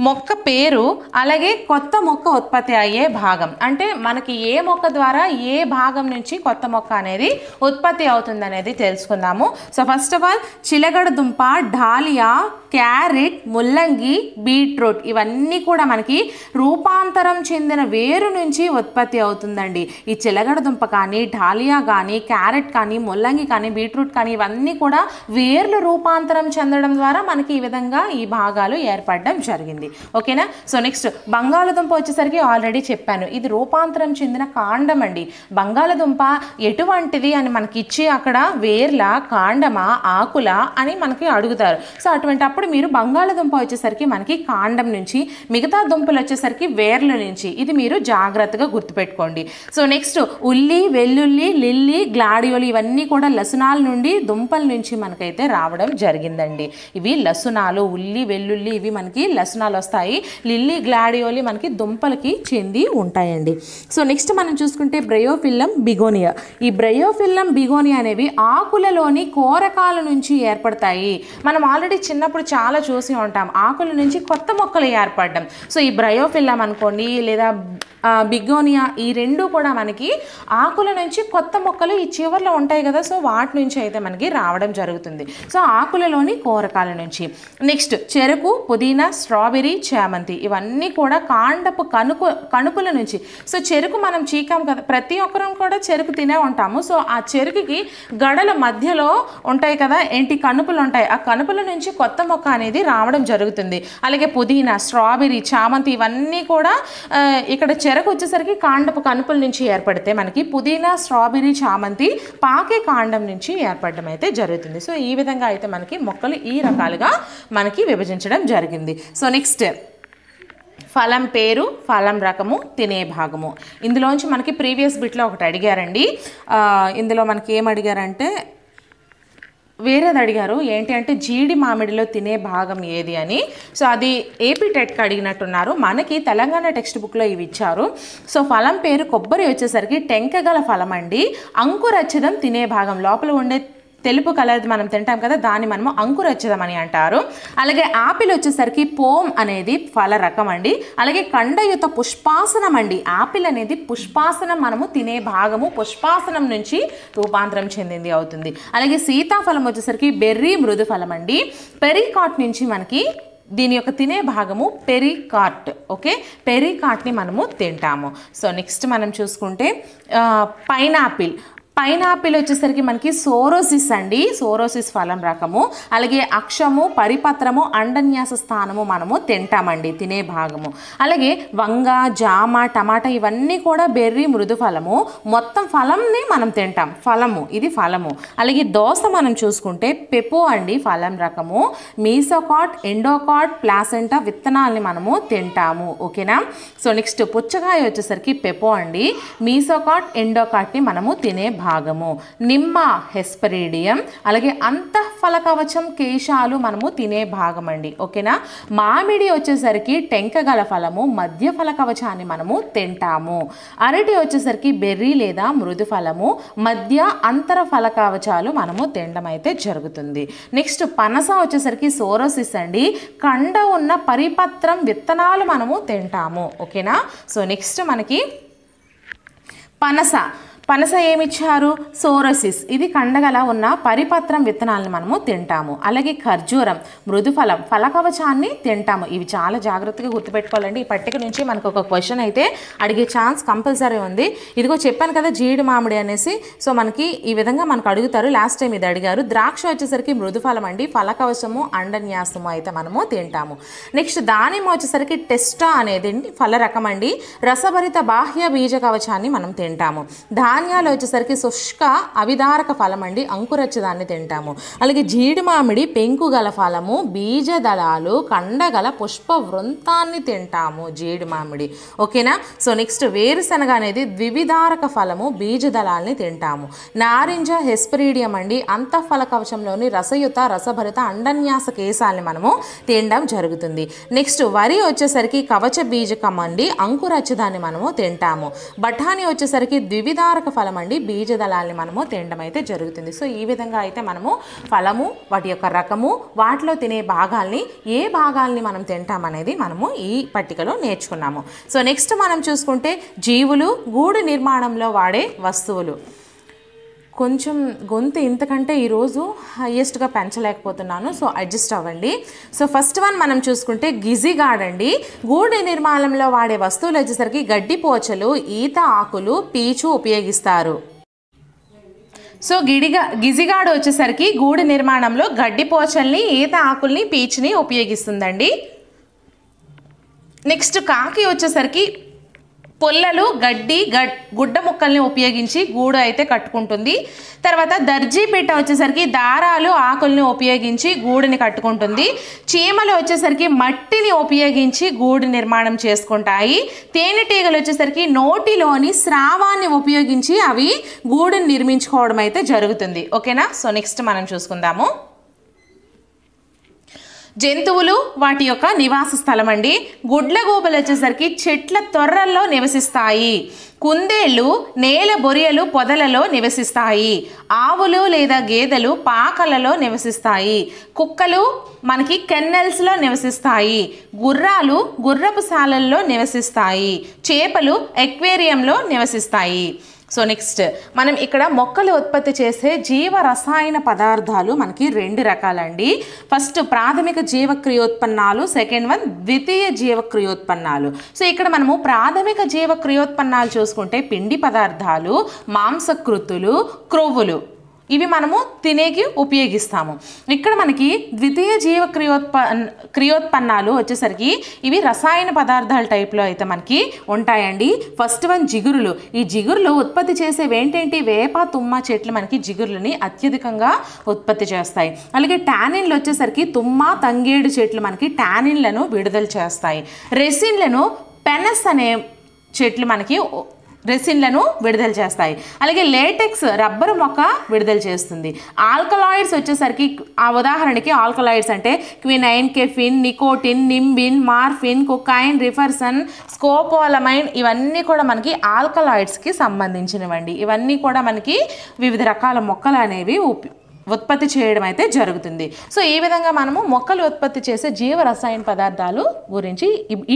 Speaker 1: మొక్క పేరు అలాగే కొత్త మొక్క ఉత్పత్తి అయ్యే భాగం, అంటే మనకి ఏ మొక్క ద్వారా ఏ భాగం నుంచి కొత్త మొక్క అనేది ఉత్పత్తి అవుతుంది అనేది తెలుసుకుందాము. సో ఫస్ట్ ఆఫ్ ఆల్ చిలగడ దుంప, డాలియా, క్యారెట్, ముల్లంగి, బీట్రూట్ ఇవన్నీ కూడా మనకి రూపాంతరం చెందిన వేరు నుంచి ఉత్పత్తి అవుతుందండి. ఈ చిలగడ దుంప కానీ, డాలియా కానీ, క్యారెట్ కానీ, ముల్లంగి కానీ, బీట్రూట్ కానీ ఇవన్నీ కూడా వేర్లు రూపాంతరం చెందడం ద్వారా మనకి ఈ విధంగా ఈ భాగాలు ఏర్పడడం జరిగింది. ఓకేనా. సో నెక్స్ట్ బంగాళదుంప వచ్చేసరికి ఆల్రెడీ చెప్పాను, ఇది రూపాంతరం చెందిన కాండం అండి. బంగాళదుంప ఎటువంటిది అని మనకి ఇచ్చి అక్కడ వేర్ల, కాండమా, ఆకుల అని మనకి అడుగుతారు. సో అటువంటి అప్పుడు మీరు బంగాళదుంప వచ్చేసరికి మనకి కాండం నుంచి, మిగతా దుంపలు వచ్చేసరికి వేర్ల నుంచి, ఇది మీరు జాగ్రత్తగా గుర్తుపెట్టుకోండి. సో నెక్స్ట్ ఉల్లి, వెల్లుల్లి, లిల్లీ, గ్లాడియోలి ఇవన్నీ కూడా లసునాల నుండి దుంపల నుంచి మనకైతే రావడం జరిగిందండి. ఇవి లసునాలు, ఉల్లి, వెల్లుల్లి ఇవి మనకి లసునాలు వస్తాయి. లిల్లీ, గ్లాడియోలి మనకి దుంపలకి చెంది ఉంటాయండి. సో నెక్స్ట్ మనం చూసుకుంటే బ్రయోఫిల్లం, బిగోనియా. ఈ బ్రయోఫిల్లం, బిగోనియా అనేవి ఆకులలోని కోరకాల నుంచి ఏర్పడతాయి. మనం ఆల్రెడీ చిన్నప్పుడు చాలా చూసి ఉంటాం, ఆకుల నుంచి కొత్త మొక్కలు ఏర్పడడం. సో ఈ బ్రయోఫిల్లం అనుకోండి లేదా బిగోనియా ఈ రెండు కూడా మనకి ఆకుల నుంచి కొత్త మొక్కలు ఈ చివర్లో ఉంటాయి కదా, సో వాటి నుంచి అయితే మనకి రావడం జరుగుతుంది. సో ఆకులలోని కోరకాల నుంచి. నెక్స్ట్ చెరుకు, పుదీనా, స్ట్రాబెర్రీ, చామంతి ఇవన్నీ కూడా కాండపు కణుపుల నుంచి. సో చెరుకు మనం చీకాం కదా, ప్రతి ఒక్కరం కూడా చెరుకు తినే ఉంటాము. సో ఆ చెరుకుకి గడల మధ్యలో ఉంటాయి కదా ఏంటి కణుపులు ఉంటాయి, ఆ కణుపుల నుంచి కొత్త మొక్క అనేది రావడం జరుగుతుంది. అలాగే పుదీనా, స్ట్రాబెర్రీ, చామంతి ఇవన్నీ కూడా ఇక్కడ చెరకు వచ్చేసరికి కాండపు కణుపుల నుంచి ఏర్పడితే మనకి పుదీనా, స్ట్రాబెర్రీ, చామంతి పాకే కాండం నుంచి ఏర్పడడం అయితే జరుగుతుంది. సో ఈ విధంగా అయితే మనకి మొక్కలు ఈ రకాలుగా మనకి విభజించడం జరిగింది. సో నెక్స్ట్ ఫలం పేరు, ఫలం రకము, తినే భాగము. ఇందులోంచి మనకి ప్రీవియస్ బిట్లో ఒకటి అడిగారండి. ఇందులో మనకి ఏం అడిగారంటే వేరేది అడిగారు, ఏంటి అంటే జీడి మామిడిలో తినే భాగం ఏది అని. సో అది ఏపీ టెట్కి అడిగినట్టున్నారు. మనకి తెలంగాణ టెక్స్ట్ బుక్లో ఇవి ఇచ్చారు. సో ఫలం పేరు కొబ్బరి వచ్చేసరికి టెంకగల ఫలం అండి. అంకురచ్చదం తినే భాగం, లోపల ఉండే తెలుపు కలర్ది మనం తింటాం కదా, దాన్ని మనము అంకురచ్చదం అని అంటారు. అలాగే ఆపిల్ వచ్చేసరికి పోమ్ అనేది ఫల రకం అండి. అలాగే కండయుత పుష్పాసనం అండి, ఆపిల్ అనేది పుష్పాసనం మనము తినే భాగము, పుష్పాసనం నుంచి రూపాంతరం చెందింది అవుతుంది. అలాగే సీతాఫలం వచ్చేసరికి బెర్రీ మృదు ఫలం అండి. పెరికాట్ నుంచి మనకి దీని యొక్క తినే భాగము పెరికాట్. ఓకే, పెరికాట్ని మనము తింటాము. సో నెక్స్ట్ మనం చూసుకుంటే పైనాపిల్. పైనాపిల్ వచ్చేసరికి మనకి సోరోసిస్ అండి, సోరోసిస్ ఫలం రకము. అలాగే అక్షము, పరిపత్రము, అండన్యాస స్థానము మనము తింటామండి, తినే భాగము. అలాగే వంగ, జామ, టమాటా ఇవన్నీ కూడా బెర్రీ మృదు ఫలము. మొత్తం ఫలంని మనం తింటాం, ఫలము ఇది ఫలము. అలాగే దోస మనం చూసుకుంటే పెపో అండి, ఫలం రకము. మీసోకాట్, ఎండోకాట్, ప్లాసెంటా విత్తనాలని మనము తింటాము. ఓకేనా. సో నెక్స్ట్ పుచ్చకాయ వచ్చేసరికి పెపో అండి. మీసోకాట్, ఎండోకాట్ని మనము తినే భాగము, నిమ్మ హెస్పరీడియం, అలాగే అంతఃఫల కవచం కేశాలు మనము తినే భాగం అండి. ఓకేనా. మామిడి వచ్చేసరికి టెంక గల ఫలము, మధ్య ఫల కవచాన్ని మనము తింటాము. అరటి వచ్చేసరికి బెర్రీ లేదా మృదు ఫలము, మధ్య అంతర ఫల కవచాలు మనము తినడం అయితే జరుగుతుంది. నెక్స్ట్ పనస వచ్చేసరికి సోరోసిస్ అండి, కండ ఉన్న పరిపత్రం విత్తనాలు మనము తింటాము. ఓకేనా. సో నెక్స్ట్ మనకి పనస ఏమిచ్చారు? సోరోసిస్, ఇది కండగల ఉన్న పరిపత్రం విత్తనాలను మనము తింటాము. అలాగే ఖర్జూరం మృదుఫలం, ఫలకవచాన్ని తింటాము. ఇవి చాలా జాగ్రత్తగా గుర్తుపెట్టుకోవాలండి. ఈ పట్టిక నుంచి మనకు ఒక క్వశ్చన్ అయితే అడిగే ఛాన్స్ కంపల్సరీ ఉంది. ఇదిగో చెప్పాను కదా జీడి మామిడి అనేసి. సో మనకి ఈ విధంగా మనకు అడుగుతారు. లాస్ట్ టైం ఇది అడిగారు. ద్రాక్ష వచ్చేసరికి మృదుఫలం అండి, ఫలకవచము అండన్యాసము అయితే మనము తింటాము. నెక్స్ట్ దానిమ్మ వచ్చేసరికి టెస్టా అనేది ఫల రకం అండి, రసభరిత బాహ్య బీజ కవచాన్ని మనం తింటాము. ధాన్యాలు వచ్చేసరికి శుష్క అవిదారక ఫలం అండి, అంకురచ్చదాన్ని తింటాము. అలాగే జీడి మామిడి పెంకు గల ఫలము, బీజ దళాలు, కండగల పుష్ప వృంతాన్ని తింటాము జీడి మామిడి. ఓకేనా. సో నెక్స్ట్ వేరుశనగ అనేది ద్వివిధారక ఫలము, బీజ దళాలని తింటాము. నారింజ హెస్పరీడియం అండి, అంతఃఫల కవచంలోని రసయుత రసభరిత అండన్యాస కేశాలని మనము తినడం జరుగుతుంది. నెక్స్ట్ వరి వచ్చేసరికి కవచ బీజకం అండి, అంకురచ్చదాన్ని మనము తింటాము. బఠానీ వచ్చేసరికి ద్వివిధారక ఫలం అండి, బీజదళాలని మనము తినడం అయితే జరుగుతుంది. సో ఈ విధంగా అయితే మనము ఫలము, వాటి యొక్క రకము, వాటిలో తినే భాగాల్ని, ఏ భాగాల్ని మనం తింటామనేది మనము ఈ పట్టికలో నేర్చుకున్నాము. సో నెక్స్ట్ మనం చూసుకుంటే జీవులు, గూడు నిర్మాణంలో వాడే వస్తువులు. కొంచెం గొంతు ఇంతకంటే ఈరోజు హైయెస్ట్గా పెంచలేకపోతున్నాను, సో అడ్జస్ట్ అవ్వండి. సో ఫస్ట్ వన్ మనం చూసుకుంటే గిజిగాడ్ అండి. గూడు నిర్మాణంలో వాడే వస్తువులు వచ్చేసరికి గడ్డిపోచలు, ఈత ఆకులు, పీచు ఉపయోగిస్తారు. సో గిజిగాడు వచ్చేసరికి గూడు నిర్మాణంలో గడ్డిపోచల్ని, ఈత ఆకుల్ని, పీచుని ఉపయోగిస్తుందండి. నెక్స్ట్ కాకి వచ్చేసరికి పొల్లలు, గుడ్డ ముక్కల్ని ఉపయోగించి గూడు అయితే కట్టుకుంటుంది. తర్వాత దర్జీపీట వచ్చేసరికి దారాలు, ఆకుల్ని ఉపయోగించి గూడుని కట్టుకుంటుంది. చీమలు వచ్చేసరికి మట్టిని ఉపయోగించి గూడు నిర్మాణం చేసుకుంటాయి. తేనెటీగలు వచ్చేసరికి నోటిలోని స్రావాన్ని ఉపయోగించి అవి గూడుని నిర్మించుకోవడం అయితే జరుగుతుంది. ఓకేనా. సో నెక్స్ట్ మనం చూసుకుందాము జంతువులు, వాటి యొక్క నివాస స్థలం అండి. గుడ్లగూబలు వచ్చేసరికి చెట్ల తొర్రల్లో నివసిస్తాయి. కుందేళ్ళు నేల బొరియలు, పొదలలో నివసిస్తాయి. ఆవులు లేదా గేదెలు పాకలలో నివసిస్తాయి. కుక్కలు మనకి కెన్నెల్స్లో నివసిస్తాయి. గుర్రాలు గుర్రపు శాలల్లో నివసిస్తాయి. చేపలు ఎక్వేరియంలో నివసిస్తాయి. సో నెక్స్ట్ మనం ఇక్కడ మొక్కలు ఉత్పత్తి చేసే జీవ రసాయన పదార్థాలు మనకి రెండు రకాలండి. ఫస్ట్ ప్రాథమిక జీవక్రియోత్పన్నాలు, సెకండ్ వన్ ద్వితీయ జీవక్రియోత్పన్నాలు. సో ఇక్కడ మనము ప్రాథమిక జీవక్రియోత్పన్నాలు చూసుకుంటే పిండి పదార్థాలు, మాంసకృతులు, క్రొవ్వులు, ఇవి మనము తినేకి ఉపయోగిస్తాము. ఇక్కడ మనకి ద్వితీయ జీవ క్రియోత్పన్నాలు వచ్చేసరికి ఇవి రసాయన పదార్థాల టైప్లో అయితే మనకి ఉంటాయండి. ఫస్ట్ వన్ జిగురులు. ఈ జిగురులు ఉత్పత్తి చేసేవి ఏంటంటే వేప, తుమ్మ చెట్లు మనకి జిగురులని అత్యధికంగా ఉత్పత్తి చేస్తాయి. అలాగే టానిన్లు వచ్చేసరికి తుమ్మ, తంగేడు చెట్లు మనకి టానిన్లను విడుదల చేస్తాయి. రెసిన్లను పెనస్ అనే చెట్లు మనకి రెసిన్లను విడుదల చేస్తాయి. అలాగే లేటెక్స్ రబ్బరు మొక్క విడుదల చేస్తుంది. ఆల్కలాయిడ్స్ వచ్చేసరికి ఆ ఉదాహరణకి ఆల్కలాయిడ్స్ అంటే quinine, caffeine, nicotine, nimbin, morphine, cocaine, reserpine, scopolamine, ఇవన్నీ కూడా మనకి ఆల్కలాయిడ్స్కి సంబంధించినవండి. ఇవన్నీ కూడా మనకి వివిధ రకాల మొక్కలు అనేవి ఉత్పత్తి చేయడం అయితే జరుగుతుంది. సో ఈ విధంగా మనము మొక్కలు ఉత్పత్తి చేసే జీవ రసాయన పదార్థాలు గురించి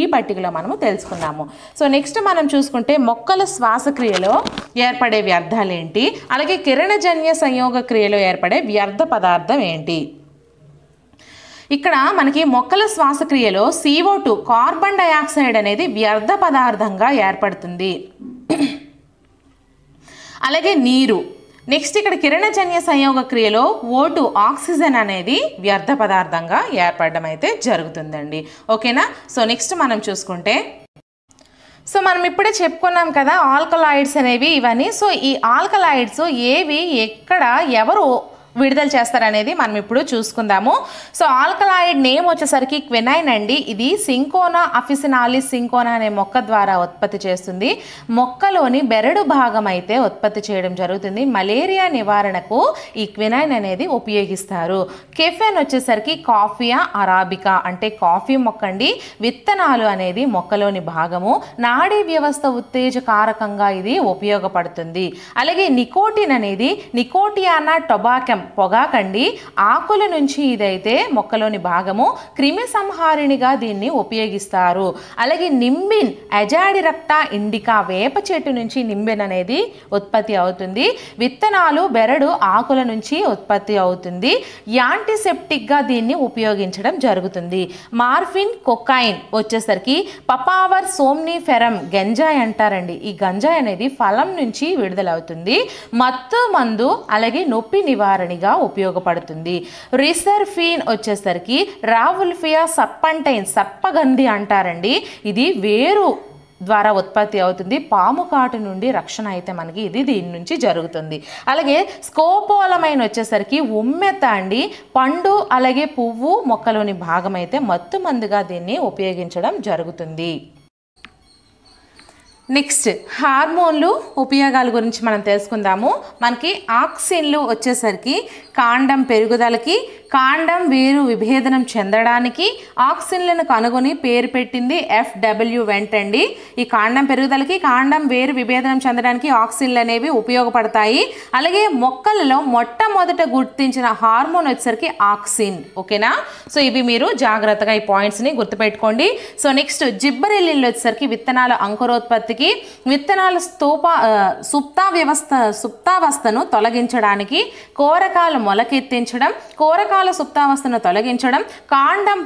Speaker 1: ఈ పట్టికలో మనము తెలుసుకున్నాము. సో నెక్స్ట్ మనం చూసుకుంటే మొక్కల శ్వాసక్రియలో ఏర్పడే వ్యర్థాలు ఏంటి, అలాగే కిరణజన్య సంయోగ క్రియలో ఏర్పడే వ్యర్థ పదార్థం ఏంటి. ఇక్కడ మనకి మొక్కల శ్వాసక్రియలో CO2 కార్బన్ డయాక్సైడ్ అనేది వ్యర్థ పదార్థంగా ఏర్పడుతుంది. అలాగే నీరు. నెక్స్ట్ ఇక్కడ కిరణజన్య సంయోగ క్రియలో O2 ఆక్సిజన్ అనేది వ్యర్థ పదార్థంగా ఏర్పడడం అయితే జరుగుతుందండి. ఓకేనా. సో నెక్స్ట్ మనం చూసుకుంటే సో మనం ఇప్పుడే చెప్పుకున్నాం కదా ఆల్కలాయిడ్స్ అనేవి ఇవన్నీ. సో ఈ ఆల్కలాయిడ్స్ ఏవి, ఎక్కడ, ఎవరు విడుదల చేస్తారనేది మనం ఇప్పుడు చూసుకుందాము. సో ఆల్కలాయిడ్ నేమ్ వచ్చేసరికి క్వినైన్ అండి. ఇది సింకోనా అఫిసినాలిస్ సింకోనా అనే మొక్క ద్వారా ఉత్పత్తి చేస్తుంది. మొక్కలోని బెరడు భాగం అయితే ఉత్పత్తి చేయడం జరుగుతుంది. మలేరియా నివారణకు ఈ క్వినైన్ అనేది ఉపయోగిస్తారు. కెఫెన్ వచ్చేసరికి కాఫియా అరాబికా అంటే కాఫీ మొక్క అండి. విత్తనాలు అనేది మొక్కలోని భాగము. నాడీ వ్యవస్థ ఉత్తేజకారకంగా ఇది ఉపయోగపడుతుంది. అలాగే నికోటిన్ అనేది నికోటియానా టొబాకమ్ పొగాకండి. ఆకుల నుంచి ఇదైతే మొక్కలోని భాగము. క్రిమి సంహారిణిగా దీన్ని ఉపయోగిస్తారు. అలాగే నింబిన్ అజాడిరక్టా ఇండికా వేప చెట్టు నుంచి నింబిన్ అనేది ఉత్పత్తి అవుతుంది. విత్తనాలు బెరడు ఆకుల నుంచి ఉత్పత్తి అవుతుంది. యాంటీసెప్టిక్గా దీన్ని ఉపయోగించడం జరుగుతుంది. మార్ఫిన్ కొకైన్ వచ్చేసరికి పపావర్ సోమ్నిఫెరమ్ గంజాయి అంటారండి. ఈ గంజాయి అనేది ఫలం నుంచి విడుదలవుతుంది. మత్తు మందు అలాగే నొప్పి నివారణగా ఉపయోగపడుతుంది. రిసర్ఫిన్ వచ్చేసరికి రావుల్ఫియా సప్పంటైన్ సప్పగంధి అంటారండి. ఇది వేరు ద్వారా ఉత్పత్తి అవుతుంది. పాము కాటు నుండి రక్షణ అయితే మనకి ఇది దీని నుంచి జరుగుతుంది. అలాగే స్కోపోలమైన్ వచ్చేసరికి ఉమ్మెత్త అండి. పండు అలాగే పువ్వు మొక్కలోని భాగం అయితే మత్తు మందుగా దీన్ని ఉపయోగించడం జరుగుతుంది. నెక్స్ట్ హార్మోన్లు ఉపయోగాల గురించి మనం తెలుసుకుందాము. మనకి ఆక్సిన్లు వచ్చేసరికి కాండం పెరుగుదలకి, కాండం వేరు విభేదనం చెందడానికి ఆక్సిన్లను కనుగొని పేరు పెట్టింది FW వెంట్ అండి. ఈ కాండం పెరుగుదలకి, కాండం వేరు విభేదనం చెందడానికి ఆక్సిన్లు అనేవి ఉపయోగపడతాయి. అలాగే మొక్కలలో మొట్టమొదట గుర్తించిన హార్మోన్ వచ్చేసరికి ఆక్సిన్. ఓకేనా? సో ఇవి మీరు జాగ్రత్తగా ఈ పాయింట్స్ని గుర్తుపెట్టుకోండి. సో నెక్స్ట్ జిబ్బరెల్లిన్లు వచ్చేసరికి విత్తనాల అంకురోత్పత్తికి, విత్తనాల సుప్తావస్థను తొలగించడానికి, కోరకాల మొలకెత్తించడం, కోరకాల సుప్తావస్థను తొలగించడం, కాండం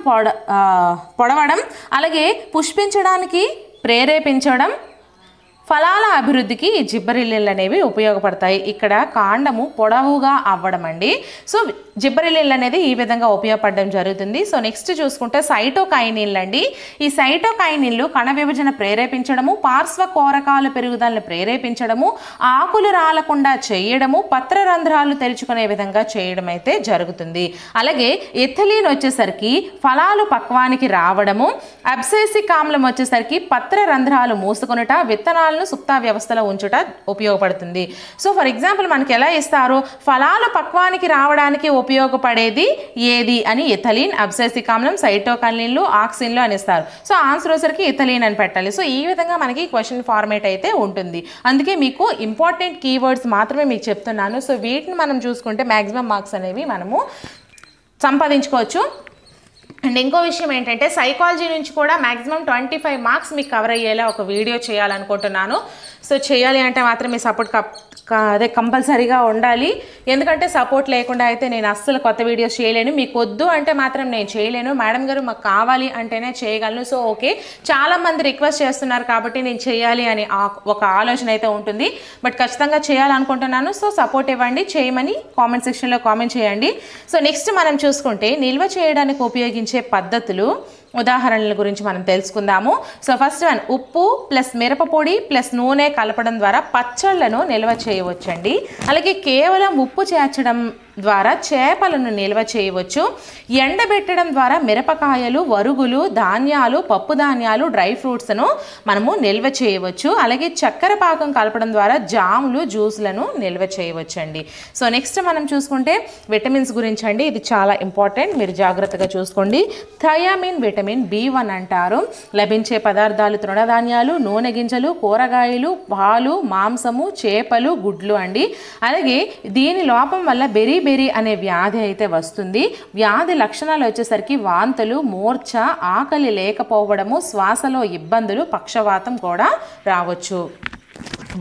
Speaker 1: పొడవడం, అలాగే పుష్పించడానికి ప్రేరేపించడం, ఫలాల అభివృద్ధికి ఈ జిబ్బరెల్లిన్లు అనేవి ఉపయోగపడతాయి. ఇక్కడ కాండము పొడవుగా అవ్వడం అండి. సో జిబ్బరెల్లిన్లు అనేది ఈ విధంగా ఉపయోగపడడం జరుగుతుంది. సో నెక్స్ట్ చూసుకుంటే సైటోకైనిన్లు అండి. ఈ సైటోకైనిన్లు కణ విభజన ప్రేరేపించడము, పార్శ్వ కోరకాల పెరుగుదలను ప్రేరేపించడము, ఆకులు రాలకుండా చేయడము, పత్రరంధ్రాలు తెరుచుకునే విధంగా చేయడం అయితే జరుగుతుంది. అలాగే ఎథిలీన్ వచ్చేసరికి ఫలాలు పక్వానికి రావడము, అబ్సెసిక్ ఆమ్లం వచ్చేసరికి పత్రరంధ్రాలు మూసుకొనుట, విత్తనాలు సుప్తా వ్యవస్థలో ఉంచుట ఉపయోగపడుతుంది. సో ఫర్ ఎగ్జాంపుల్ మనకి ఎలా ఇస్తారు, ఫలాలు పక్వానికి రావడానికి ఉపయోగపడేది ఏది అని ఎథిలీన్, అబ్సెసిక్ ఆమ్లం, సైటోకైనిన్లు, ఆక్సిన్లు అని ఇస్తారు. సో ఆన్సర్ వచ్చేసరికి ఎథిలీన్ అని పెట్టాలి. సో ఈ విధంగా మనకి క్వశ్చన్ ఫార్మేట్ అయితే ఉంటుంది. అందుకే మీకు ఇంపార్టెంట్ కీవర్డ్స్ మాత్రమే మీకు చెప్తున్నాను. సో వీటిని మనం చూసుకుంటే మ్యాక్సిమం మార్క్స్ అనేవి మనము సంపాదించుకోవచ్చు. అండ్ ఇంకో విషయం ఏంటంటే సైకాలజీ నుంచి కూడా మ్యాక్సిమం 25 మార్క్స్ మీకు కవర్ అయ్యేలా ఒక వీడియో చేయాలనుకుంటున్నాను. సో చేయాలి అంటే మాత్రం మీ సపోర్ట్ కంపల్సరీగా ఉండాలి. ఎందుకంటే సపోర్ట్ లేకుండా అయితే నేను అస్సలు కొత్త వీడియోస్ చేయలేను. మీకు వద్దు అంటే మాత్రం నేను చేయలేను. మేడం గారు మాకు కావాలి అంటేనే చేయగలను. సో ఓకే, చాలామంది రిక్వెస్ట్ చేస్తున్నారు కాబట్టి నేను చేయాలి అని ఒక ఆలోచన అయితే ఉంటుంది. బట్ ఖచ్చితంగా చేయాలనుకుంటున్నాను. సో సపోర్ట్ ఇవ్వండి, చేయమని కామెంట్ సెక్షన్లో కామెంట్ చేయండి. సో నెక్స్ట్ మనం చూసుకుంటే నిల్వ చేయడానికి ఉపయోగించే పద్ధతులు, ఉదాహరణల గురించి మనం తెలుసుకుందాము. సో ఫస్ట్ వన్, ఉప్పు ప్లస్ మిరపపొడి ప్లస్ నూనె కలపడం ద్వారా పచ్చళ్లను నిల్వ చేయవచ్చండి. అలాగే కేవలం ఉప్పు చేర్చడం ద్వారా చేపలను నిల్వ చేయవచ్చు. ఎండబెట్టడం ద్వారా మిరపకాయలు, వరుగులు, ధాన్యాలు, పప్పు ధాన్యాలు, డ్రై ఫ్రూట్స్ను మనము నిల్వ చేయవచ్చు. అలాగే చక్కెర పాకం కలపడం ద్వారా జాములు, జ్యూస్లను నిల్వ చేయవచ్చు అండి. సో నెక్స్ట్ మనం చూసుకుంటే విటమిన్స్ గురించి అండి. ఇది చాలా ఇంపార్టెంట్, మీరు జాగ్రత్తగా చూసుకోండి. థయామిన్ విటమిన్ B1 అంటారు. లభించే పదార్థాలు తృణధాన్యాలు, నూనె గింజలు, కూరగాయలు, పాలు, మాంసము, చేపలు, గుడ్లు అండి. అలాగే దీని లోపం వల్ల బెరీ అనే వ్యాధి అయితే వస్తుంది. వ్యాధి లక్షణాలు వచ్చేసరికి వాంతులు, మూర్ఛ, ఆకలి లేకపోవడము, శ్వాసలో ఇబ్బందులు, పక్షవాతం కూడా రావచ్చు.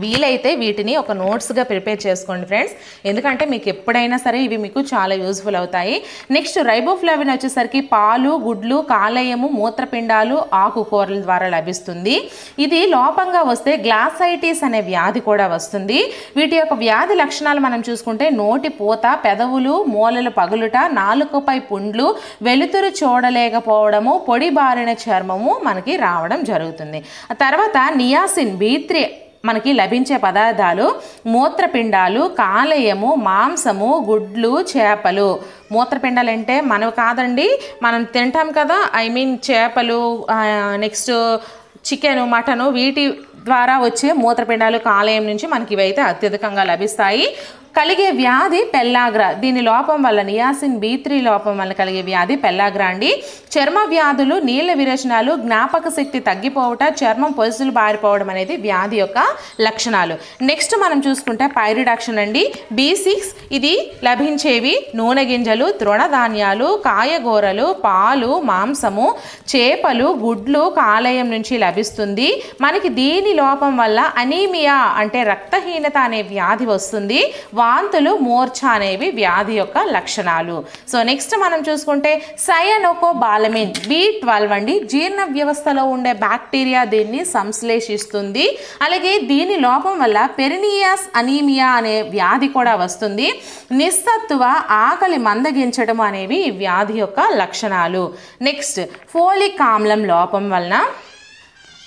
Speaker 1: వీలైతే వీటిని ఒక నోట్స్గా ప్రిపేర్ చేసుకోండి ఫ్రెండ్స్, ఎందుకంటే మీకు ఎప్పుడైనా సరే ఇవి మీకు చాలా యూజ్ఫుల్ అవుతాయి. నెక్స్ట్ రైబోఫ్లావిన్ వచ్చేసరికి పాలు, గుడ్లు, కాలేయము, మూత్రపిండాలు, ఆకుకూరల ద్వారా లభిస్తుంది. ఇది లోపంగా వస్తే గ్లాసైటిస్ అనే వ్యాధి కూడా వస్తుంది. వీటి యొక్క వ్యాధి లక్షణాలు మనం చూసుకుంటే నోటి పూత, పెదవులు మూలలు పగులుట, నాలుకపై పుండ్లు, వెలుతురు చూడలేకపోవడము, పొడి బారిన చర్మము మనకి రావడం జరుగుతుంది. ఆ తర్వాత నియాసిన్ B3 మనకి లభించే పదార్థాలు మూత్రపిండాలు, కాలేయము, మాంసము, గుడ్లు, చేపలు. మూత్రపిండాలు అంటే మనవి కాదండి, మనం తింటాం కదా, ఐ మీన్ చేపలు, నెక్స్ట్ చికెను, మటను, వీటి ద్వారా వచ్చే మూత్రపిండాలు, కాలేయం నుంచి మనకి ఇవైతే అత్యధికంగా లభిస్తాయి. కలిగే వ్యాధి పెల్లాగ్ర. దీని లోపం వల్ల నియాసిన్ B3 లోపం వల్ల కలిగే వ్యాధి పెల్లాగ్ర అండి. చర్మ వ్యాధులు, నీళ్ళ విరేచనాలు, జ్ఞాపక శక్తి తగ్గిపోవట, చర్మం పొలుసులు బారిపోవడం అనేది వ్యాధి యొక్క లక్షణాలు. నెక్స్ట్ మనం చూసుకుంటే పైరిడాక్షన్ అండి. B6 ఇది లభించేవి నూనె గింజలు, తృణధాన్యాలు, కాయగూరలు, పాలు, మాంసము, చేపలు, గుడ్లు, కాలేయం నుంచి లభిస్తుంది. మనకి దీని లోపం వల్ల అనీమియా అంటే రక్తహీనత అనే వ్యాధి వస్తుంది. వాంతులు, మూర్ఛ అనేవి వ్యాధి యొక్క లక్షణాలు. సో నెక్స్ట్ మనం చూసుకుంటే సయనోకోబాలమిన్ B12 అండి. జీర్ణ వ్యవస్థలో ఉండే బ్యాక్టీరియా దీన్ని సంశ్లేషిస్తుంది. అలాగే దీని లోపం వల్ల పెరినియాస్ అనీమియా అనే వ్యాధి కూడా వస్తుంది. నిస్సత్తువ, ఆకలి మందగించడం అనేవి ఈ వ్యాధి యొక్క లక్షణాలు. నెక్స్ట్ ఫోలిక్ ఆమ్లం లోపం వలన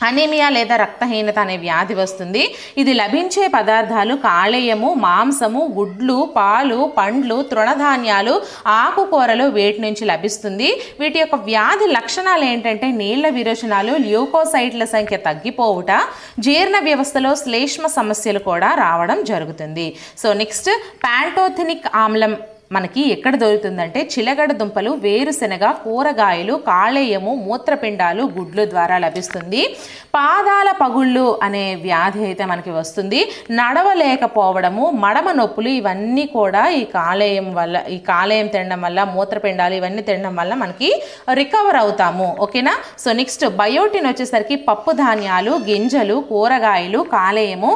Speaker 1: అనీమియా లేదా రక్తహీనత అనే వ్యాధి వస్తుంది. ఇది లభించే పదార్థాలు కాలేయము, మాంసము, గుడ్లు, పాలు, పండ్లు, తృణధాన్యాలు, ఆకుకూరలు, వీటి నుంచి లభిస్తుంది. వీటి యొక్క వ్యాధి లక్షణాలు ఏంటంటే నీళ్ల విరోచనాలు, ల్యూకోసైట్ల సంఖ్య తగ్గిపోవుట, జీర్ణ వ్యవస్థలో శ్లేష్మ సమస్యలు కూడా రావడం జరుగుతుంది. సో నెక్స్ట్ ప్యాంటోథెనిక్ ఆమ్లం మనకి ఎక్కడ దొరుకుతుందంటే చిలగడ దుంపలు, వేరుశెనగ, కూరగాయలు, కాలేయము, మూత్రపిండాలు, గుడ్లు ద్వారా లభిస్తుంది. పాదాల పగుళ్ళు అనే వ్యాధి అయితే మనకి వస్తుంది. నడవలేకపోవడము, మడమ నొప్పులు, ఇవన్నీ కూడా ఈ కాలేయం తినడం వల్ల, మూత్రపిండాలు ఇవన్నీ తినడం వల్ల మనకి రికవర్ అవుతాము. ఓకేనా. సో నెక్స్ట్ బయోటిన్ వచ్చేసరికి పప్పు ధాన్యాలు, గింజలు, కూరగాయలు, కాలేయము,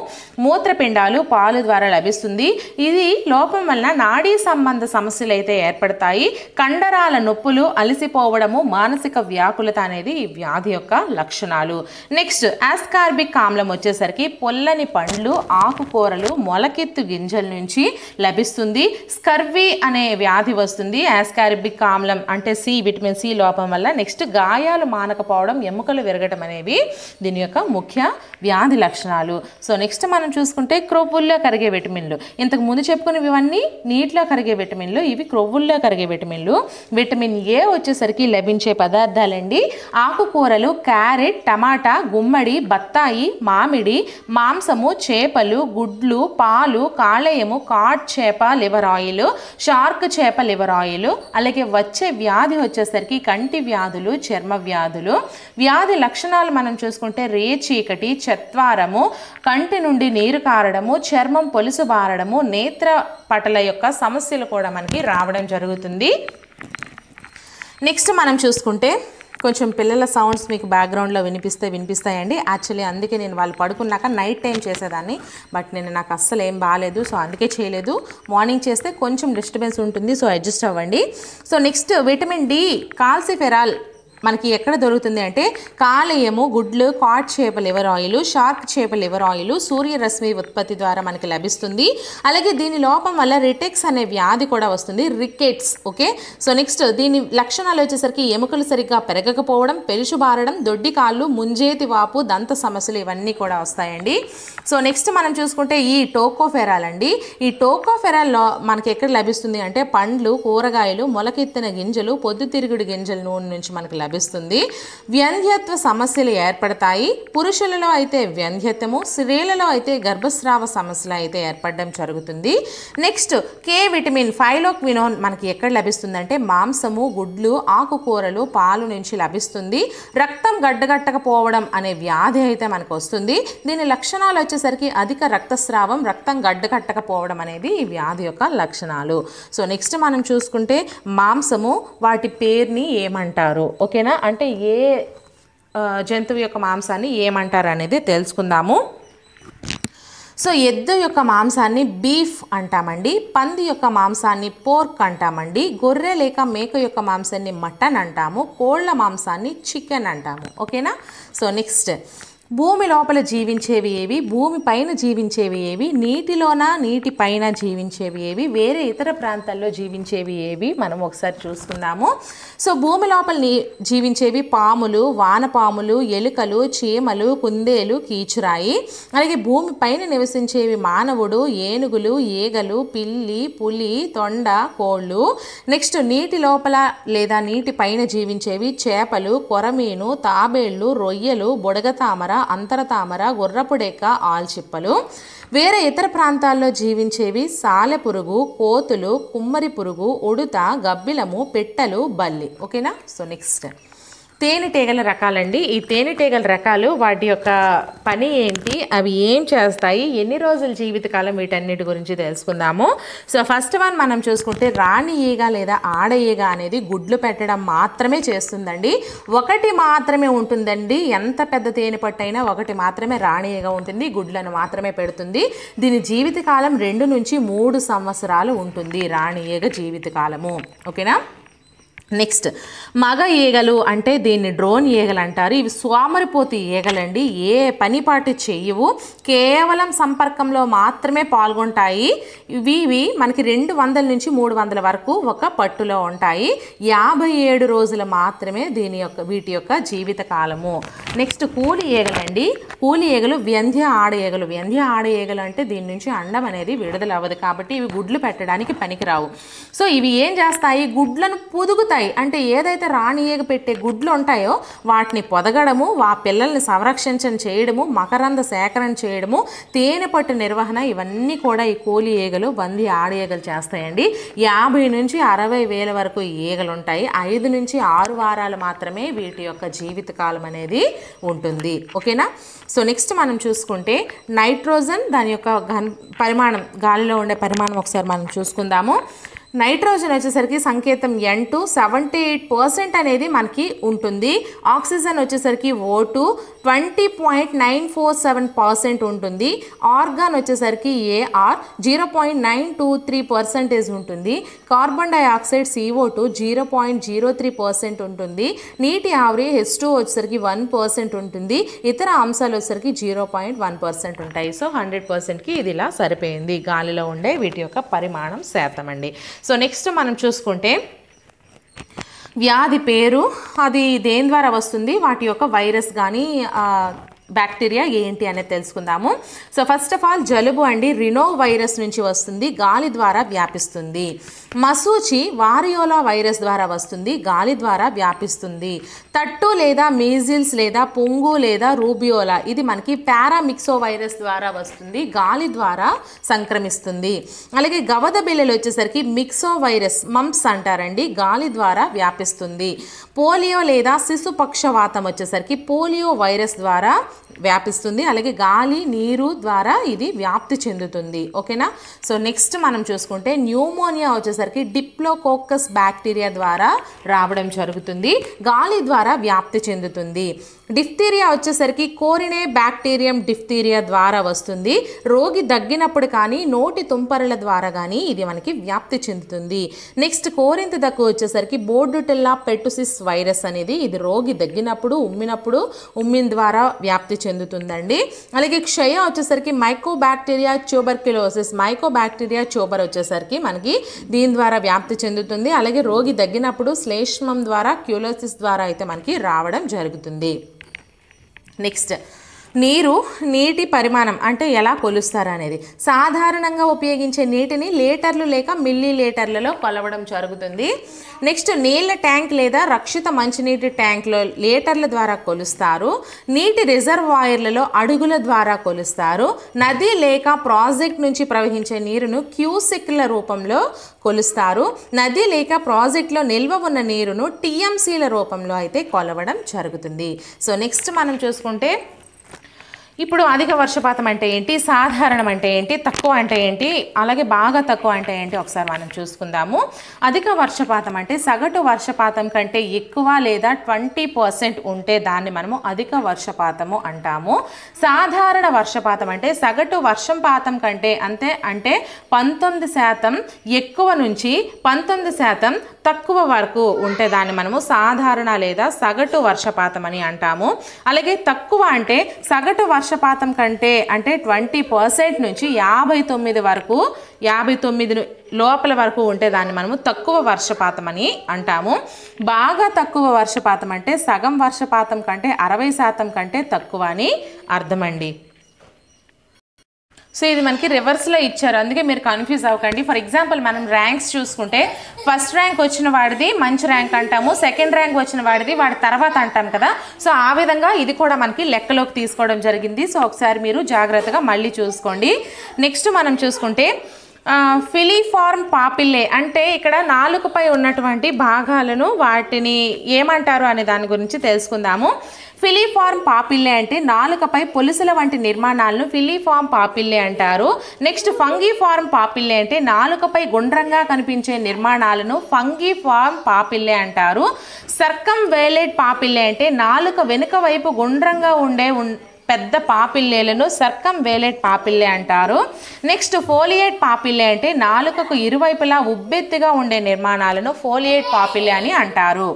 Speaker 1: మూత్రపిండాలు, పాలు ద్వారా లభిస్తుంది. ఇది లోపం వలన నాడీ సంబంధ సమస్యలు అయితే ఏర్పడతాయి. కండరాల నొప్పులు, అలసిపోవడము, మానసిక వ్యాకులత అనేది ఈ వ్యాధి యొక్క లక్షణాలు. నెక్స్ట్ ఆస్కార్బిక్ ఆమ్లం వచ్చేసరికి పొల్లని పండ్లు, ఆకుకూరలు, మొలకెత్తు గింజల నుంచి లభిస్తుంది. స్కర్వీ అనే వ్యాధి వస్తుంది ఆస్కార్బిక్ ఆమ్లం అంటే విటమిన్ సి లోపం వల్ల. నెక్స్ట్ గాయాలు మానకపోవడం, ఎముకలు విరగడం అనేవి దీని యొక్క ముఖ్య వ్యాధి లక్షణాలు. సో నెక్స్ట్ మనం చూసుకుంటే క్రొవ్వుల్లో కరిగే విటమిన్లు. ఇంతకు ముందు చెప్పుకునేవి ఇవన్నీ నీటిలో కరిగే విటమిన్లు, ఇవి క్రొవ్వుల్లో కరిగే విటమిన్లు. విటమిన్ ఏ వచ్చేసరికి లభించే పదార్థాలండి ఆకుకూరలు, క్యారెట్, టమాటా, గుమ్మడి, బత్తాయి, మామిడి, మాంసము, చేపలు, గుడ్లు, పాలు, కాలేయము, కాడ్ చేప లివర్ ఆయిల్, షార్క్ చేప లివర్ ఆయిల్. అలాగే వచ్చే వ్యాధి వచ్చేసరికి కంటి వ్యాధులు, చర్మ వ్యాధులు. వ్యాధి లక్షణాలు మనం చూసుకుంటే రేచీకటి, చత్వారము, కంటి నుండి నీరు కారడము, చర్మం పొలుసు బారడము, నేత్ర పటల యొక్క సమస్యలు కూడా మనకి రావడం జరుగుతుంది. నెక్స్ట్ మనం చూసుకుంటే కొంచెం పిల్లల సౌండ్స్ మీకు బ్యాక్గ్రౌండ్లో వినిపిస్తాయండి. యాక్చువల్లీ అందుకే నేను వాళ్ళు పడుకున్నాక నైట్ టైం చేసేదాన్ని, బట్ నాకు అస్సలు ఏం బాగాలేదు, సో అందుకే చేయలేదు. మార్నింగ్ చేస్తే కొంచెం డిస్టర్బెన్స్ ఉంటుంది, సో అడ్జస్ట్ అవ్వండి. So next vitamin D calciferol మనకి ఎక్కడ దొరుకుతుంది అంటే కాలేయము, గుడ్లు, కాడ్ చేప లివర్ ఆయిల్, షార్క్ చేప లివర్ ఆయిల్, సూర్యరశ్మి ఉత్పత్తి ద్వారా మనకి లభిస్తుంది. అలాగే దీని లోపం వల్ల రిటెక్స్ అనే వ్యాధి కూడా వస్తుంది, రికెట్స్. ఓకే. సో నెక్స్ట్ దీని లక్షణాలు వచ్చేసరికి ఎముకలు సరిగ్గా పెరగకపోవడం, పెలుసు బారడం, దొడ్డి కాళ్ళు, ముంజేతి వాపు, దంత సమస్యలు ఇవన్నీ కూడా వస్తాయండి. సో నెక్స్ట్ మనం చూసుకుంటే ఈ టోకోఫెరాల్ అండి. ఈ టోకోఫెరాల్ మనకి ఎక్కడ లభిస్తుంది అంటే పండ్లు, కూరగాయలు, మొలకెత్తిన గింజలు, పొద్దుతిరుగుడు గింజల నూనె నుంచి మనకి లభిస్తుంది. వ్యంధ్యత్వ సమస్యలు ఏర్పడతాయి. పురుషులలో అయితే వ్యంధ్యత్వము, స్త్రీలలో అయితే గర్భస్రావ సమస్యలు అయితే ఏర్పడడం జరుగుతుంది. నెక్స్ట్ కే విటమిన్ ఫైలోక్వినోన్ మనకి ఎక్కడ లభిస్తుందంటే మాంసము, గుడ్లు, ఆకుకూరలు, పాలు నుంచి లభిస్తుంది. రక్తం గడ్డగట్టకపోవడం అనే వ్యాధి అయితే మనకు వస్తుంది. దీని లక్షణాలు వచ్చేసరికి అధిక రక్తస్రావం, రక్తం గడ్డగట్టకపోవడం అనేది ఈ వ్యాధి యొక్క లక్షణాలు. సో నెక్స్ట్ మనం చూసుకుంటే మాంసము, వాటి పేరుని ఏమంటారు, ఓకేనా, అంటే ఏ జంతువు యొక్క మాంసాన్ని ఏమంటారు అనేది తెలుసుకుందాము. సో ఎద్దు యొక్క మాంసాన్ని బీఫ్ అంటామండి, పంది యొక్క మాంసాన్ని పోర్క్ అంటామండి, గొర్రె లేక మేక యొక్క మాంసాన్ని మటన్ అంటాము, కోళ్ళ మాంసాన్ని చికెన్ అంటాము. ఓకేనా. సో నెక్స్ట్ భూమి లోపల జీవించేవి ఏవి, భూమి పైన జీవించేవి ఏవి, నీటిలోన నీటి పైన జీవించేవి ఏవి, వేరే ఇతర ప్రాంతాల్లో జీవించేవి ఏవి మనం ఒకసారి చూసుకుందాము. సో భూమి లోపల జీవించేవి పాములు, వానపాములు, ఎలుకలు, చీమలు, కుందేలు, కీచురాయి. అలాగే భూమి పైన నివసించేవి మానవుడు, ఏనుగులు, ఈగలు, పిల్లి, పులి, తొండ, కోళ్ళు. నెక్స్ట్ నీటి లోపల లేదా నీటి పైన జీవించేవి చేపలు, కొరమీను, తాబేళ్లు, రొయ్యలు, బుడగతామర, అంతరతామర, గుర్రపుడెక్క, ఆల్చిప్పలు. వేరే ఇతర ప్రాంతాల్లో జీవించేవి సాలెపురుగు, కోతులు, కుమ్మరి పురుగు, ఉడుత, గబ్బిలము, పిట్టలు, బల్లి. ఓకేనా. సో నెక్స్ట్ తేనెటీగల రకాలండి. ఈ తేనెటీగల రకాలు, వాటి యొక్క పని ఏంటి, అవి ఏం చేస్తాయి, ఎన్ని రోజుల జీవితకాలం, వీటన్నిటి గురించి తెలుసుకుందాము. సో ఫస్ట్ వన్ మనం చూసుకుంటే రాణి ఈగ లేదా ఆడ ఈగ అనేది గుడ్లు పెట్టడం మాత్రమే చేస్తుందండి. ఒకటి మాత్రమే ఉంటుందండి. ఎంత పెద్ద తేనె పట్టైనా ఒకటి మాత్రమే రాణి ఈగ ఉంటుంది, గుడ్లను మాత్రమే పెడుతుంది. దీని జీవితకాలం 2 నుంచి 3 సంవత్సరాలు ఉంటుంది రాణి ఈగ జీవితకాలము. ఓకేనా. నెక్స్ట్ మగ ఈగలు అంటే దీన్ని డ్రోన్ ఈగలు అంటారు. ఇవి సోమరిపోతు ఈగలండి. ఏ పనిపాటు చెయ్యవు, కేవలం సంపర్కంలో మాత్రమే పాల్గొంటాయి. ఇవి మనకి 200 నుంచి 300 వరకు ఒక పట్టులో ఉంటాయి. 57 రోజులు మాత్రమే వీటి యొక్క జీవిత కాలము. నెక్స్ట్ కూలి ఈగలండి. కూలి ఈగలు వ్యంధ్య ఆడ ఈగలు. వ్యంధ్య ఆడ ఈగలు అంటే దీని నుంచి అండం అనేది విడుదల అవ్వదు కాబట్టి ఇవి గుడ్లు పెట్టడానికి పనికిరావు. సో ఇవి ఏం చేస్తాయి, గుడ్లను పొదుగుతాయి. అంటే ఏదైతే రాణి ఈగ పెట్టే గుడ్లు ఉంటాయో వాటిని పొదగడము, పిల్లల్ని సంరక్షించడం చేయడము, మకరంద సేకరణ చేయడము, తేనె పట్టు నిర్వహణ, ఇవన్నీ కూడా ఈ కూలి ఈగలు, బందీ ఆడ ఈగలు చేస్తాయండి. 50 నుంచి 60 వేల వరకు ఈగలు ఉంటాయి. 5 నుంచి 6 వారాలు మాత్రమే వీటి యొక్క జీవితకాలం అనేది ఉంటుంది. ఓకేనా. సో నెక్స్ట్ మనం చూసుకుంటే నైట్రోజన్, దాని యొక్క పరిమాణం, గాలిలో ఉండే పరిమాణం ఒకసారి మనం చూసుకుందాము. నైట్రోజన్ వచ్చేసరికి సంకేతం N2 78% అనేది మనకి ఉంటుంది. ఆక్సిజన్ వచ్చేసరికి O2 20.947% ఉంటుంది. ఆర్గాన్ వచ్చేసరికి AR 0.923% ఉంటుంది. కార్బన్ డైఆక్సైడ్ CO2 0.03% ఉంటుంది. నీటి ఆవిరి H2 వచ్చేసరికి 1% ఉంటుంది. ఇతర అంశాలు వచ్చేసరికి 0.1% ఉంటాయి. సో 100%కి ఇది ఇలా సరిపోయింది గాలిలో ఉండే వీటి యొక్క పరిమాణం శాతం అండి. సో నెక్స్ట్ మనం చూసుకుంటే వ్యాధి పేరు, అది దేని ద్వారా వస్తుంది, వాటి యొక్క వైరస్ కానీ బ్యాక్టీరియా ఏంటి అనేది తెలుసుకుందాము. సో ఫస్ట్ ఆఫ్ ఆల్ జలుబు అండి, రినో వైరస్ నుంచి వస్తుంది, గాలి ద్వారా వ్యాపిస్తుంది. మసూచి వారియోలా వైరస్ ద్వారా వస్తుంది, గాలి ద్వారా వ్యాపిస్తుంది. తట్టు లేదా మీజిల్స్ లేదా పొంగు లేదా రూబియోలా, ఇది మనకి పారామిక్సో వైరస్ ద్వారా వస్తుంది, గాలి ద్వారా సంక్రమిస్తుంది. అలాగే గవద బిళ్ళలు వచ్చేసరికి మిక్సో వైరస్, మంప్స్ అంటారండి, గాలి ద్వారా వ్యాపిస్తుంది. పోలియో లేదా శిశు పక్షవాతం వచ్చేసరికి పోలియో వైరస్ ద్వారా వ్యాపిస్తుంది. అలాగే గాలి, నీరు ద్వారా ఇది వ్యాప్తి చెందుతుంది. ఓకేనా. సో నెక్స్ట్ మనం చూసుకుంటే న్యూమోనియా వచ్చేసరికి డిప్లోకోకస్ బ్యాక్టీరియా ద్వారా రావడం జరుగుతుంది, గాలి ద్వారా వ్యాప్తి చెందుతుంది. డిఫ్తీరియా వచ్చేసరికి కోరినే బ్యాక్టీరియం డిఫ్తీరియా ద్వారా వస్తుంది. రోగి దగ్గినప్పుడు కానీ నోటి తుంపరల ద్వారా కానీ ఇది మనకి వ్యాప్తి చెందుతుంది. నెక్స్ట్ కోరింత దగ్గు వచ్చేసరికి బోర్డుటెల్లా పెట్టుసిస్ వైరస్ అనేది, ఇది రోగి దగ్గినప్పుడు ఉమ్మిన ద్వారా వ్యాప్తి చెందుతుందండి. అలాగే క్షయ వచ్చేసరికి మైకోబాక్టీరియా ట్యూబర్క్యులోసిస్, మైకోబాక్టీరియా ట్యూబర్ వచ్చేసరికి మనకి దీని ద్వారా వ్యాప్తి చెందుతుంది. అలాగే రోగి దగ్గినప్పుడు శ్లేష్మం ద్వారా, క్యూలోసిస్ ద్వారా అయితే మనకి రావడం జరుగుతుంది. నెక్స్ట్ నీటి పరిమాణం అంటే ఎలా కొలుస్తారు అనేది. సాధారణంగా ఉపయోగించే నీటిని లీటర్లు లేక మిల్లీ లీటర్లలో కొలవడం జరుగుతుంది. నెక్స్ట్ నీళ్ళ ట్యాంక్ లేదా రక్షిత మంచినీటి ట్యాంక్లో లీటర్ల ద్వారా కొలుస్తారు. నీటి రిజర్వాయర్లలో అడుగుల ద్వారా కొలుస్తారు. నది లేక ప్రాజెక్ట్ నుంచి ప్రవహించే నీరును క్యూసెక్ల రూపంలో కొలుస్తారు. నది లేక ప్రాజెక్ట్లో నిల్వ ఉన్న నీరును టీఎంసీల రూపంలో అయితే కొలవడం జరుగుతుంది. సో నెక్స్ట్ మనం చూసుకుంటే ఇప్పుడు అధిక వర్షపాతం అంటే ఏంటి, సాధారణం అంటే ఏంటి, తక్కువ అంటే ఏంటి, అలాగే బాగా తక్కువ అంటే ఏంటి ఒకసారి మనం చూసుకుందాము. అధిక వర్షపాతం అంటే సగటు వర్షపాతం కంటే ఎక్కువ లేదా 20% ఉంటే దాన్ని మనము అధిక వర్షపాతము అంటాము. సాధారణ వర్షపాతం అంటే సగటు వర్షపాతం కంటే అంటే 19% ఎక్కువ నుంచి 19% తక్కువ వరకు ఉంటే దాన్ని మనము సాధారణ లేదా సగటు వర్షపాతం అని అంటాము. అలాగే తక్కువ అంటే సగటు వర్షపాతం కంటే అంటే 20% నుంచి 59 వరకు 59 లోపల వరకు ఉంటే దాన్ని మనము తక్కువ వర్షపాతం అని అంటాము. బాగా తక్కువ వర్షపాతం అంటే సగం వర్షపాతం కంటే 60% కంటే తక్కువ అని అర్థమండి. సో ఇది మనకి రివర్స్లో ఇచ్చారు, అందుకే మీరు కన్ఫ్యూజ్ అవ్వకండి. ఫర్ ఎగ్జాంపుల్ మనం ర్యాంక్స్ చూసుకుంటే ఫస్ట్ ర్యాంక్ వచ్చిన వాడిది మంచి ర్యాంక్ అంటాము, సెకండ్ ర్యాంక్ వచ్చిన వాడిది వాడి తర్వాత అంటాం కదా. సో ఆ విధంగా ఇది కూడా మనకి లెక్కలోకి తీసుకోవడం జరిగింది. సో ఒకసారి మీరు జాగ్రత్తగా మళ్ళీ చూసుకోండి. నెక్స్ట్ మనం చూసుకుంటే ఫిలిఫార్మ్ పాపిల్లే అంటే ఇక్కడ నాలుకపై ఉన్నటువంటి భాగాలను వాటిని ఏమంటారు అనే దాని గురించి తెలుసుకుందాము. ఫిలిఫార్మ్ పాపిల్లే అంటే నాలుకపై పొలుసుల వంటి నిర్మాణాలను ఫిలిఫార్మ్ పాపిల్లే అంటారు. నెక్స్ట్ ఫంగిఫార్మ్ పాపిల్లే అంటే నాలుకపై గుండ్రంగా కనిపించే నిర్మాణాలను ఫంగిఫార్మ్ పాపిల్లే అంటారు. సర్కంవేలేట్ పాపిల్లే అంటే నాలుక వెనుక వైపు గుండ్రంగా ఉండే పెద్ద పాపిల్లేలను సర్కంవేలేట్ పాపిల్లే అంటారు. నెక్స్ట్ ఫోలియేట్ పాపిల్లే అంటే నాలుకకు ఇరువైపులా ఉబ్బెత్తుగా ఉండే నిర్మాణాలను ఫోలియేట్ పాపిల్లే అని అంటారు.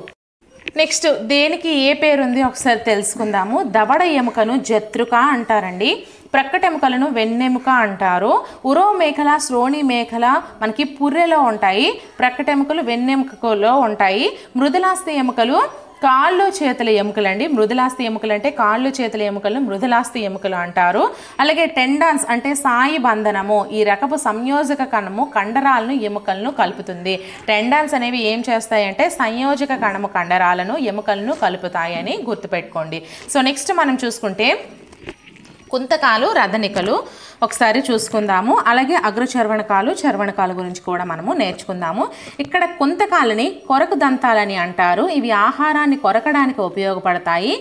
Speaker 1: నెక్స్ట్ దేనికి ఏ పేరుంది ఒకసారి తెలుసుకుందాము. దవడ ఎముకను జత్రుక అంటారండి. ప్రక్కటెముకలను వెన్నెముక అంటారు. ఉరో మేఖల శ్రోణి మేఖల మనకి పుర్రెలో ఉంటాయి, ప్రక్కటెముకలు వెన్నెముకలో ఉంటాయి. మృదులాస్థి ఎముకలు కాళ్ళు చేతుల ఎముకలు అండి. మృదులాస్థి ఎముకలు అంటే కాళ్ళు చేతుల ఎముకలను మృదులాస్థి ఎముకలు అంటారు. అలాగే టెండాన్స్ అంటే సాయి బంధనము, ఈ రకపు సంయోజక కణము కండరాలను ఎముకలను కలుపుతుంది. టెండాన్స్ అనేవి ఏం చేస్తాయి అంటే సంయోజక కణము కండరాలను ఎముకలను కలుపుతాయి అని గుర్తుపెట్టుకోండి. సో నెక్స్ట్ మనం చూసుకుంటే కుంతకాలు రథనికలు ఒకసారి చూసుకుందాము. అలాగే అగ్రచర్వణకాలు చర్వణకాలు గురించి కూడా మనము నేర్చుకుందాము. ఇక్కడ కుంతకాలని కొరకు దంతాలని అంటారు. ఇవి ఆహారాన్ని కొరకడానికి ఉపయోగపడతాయి.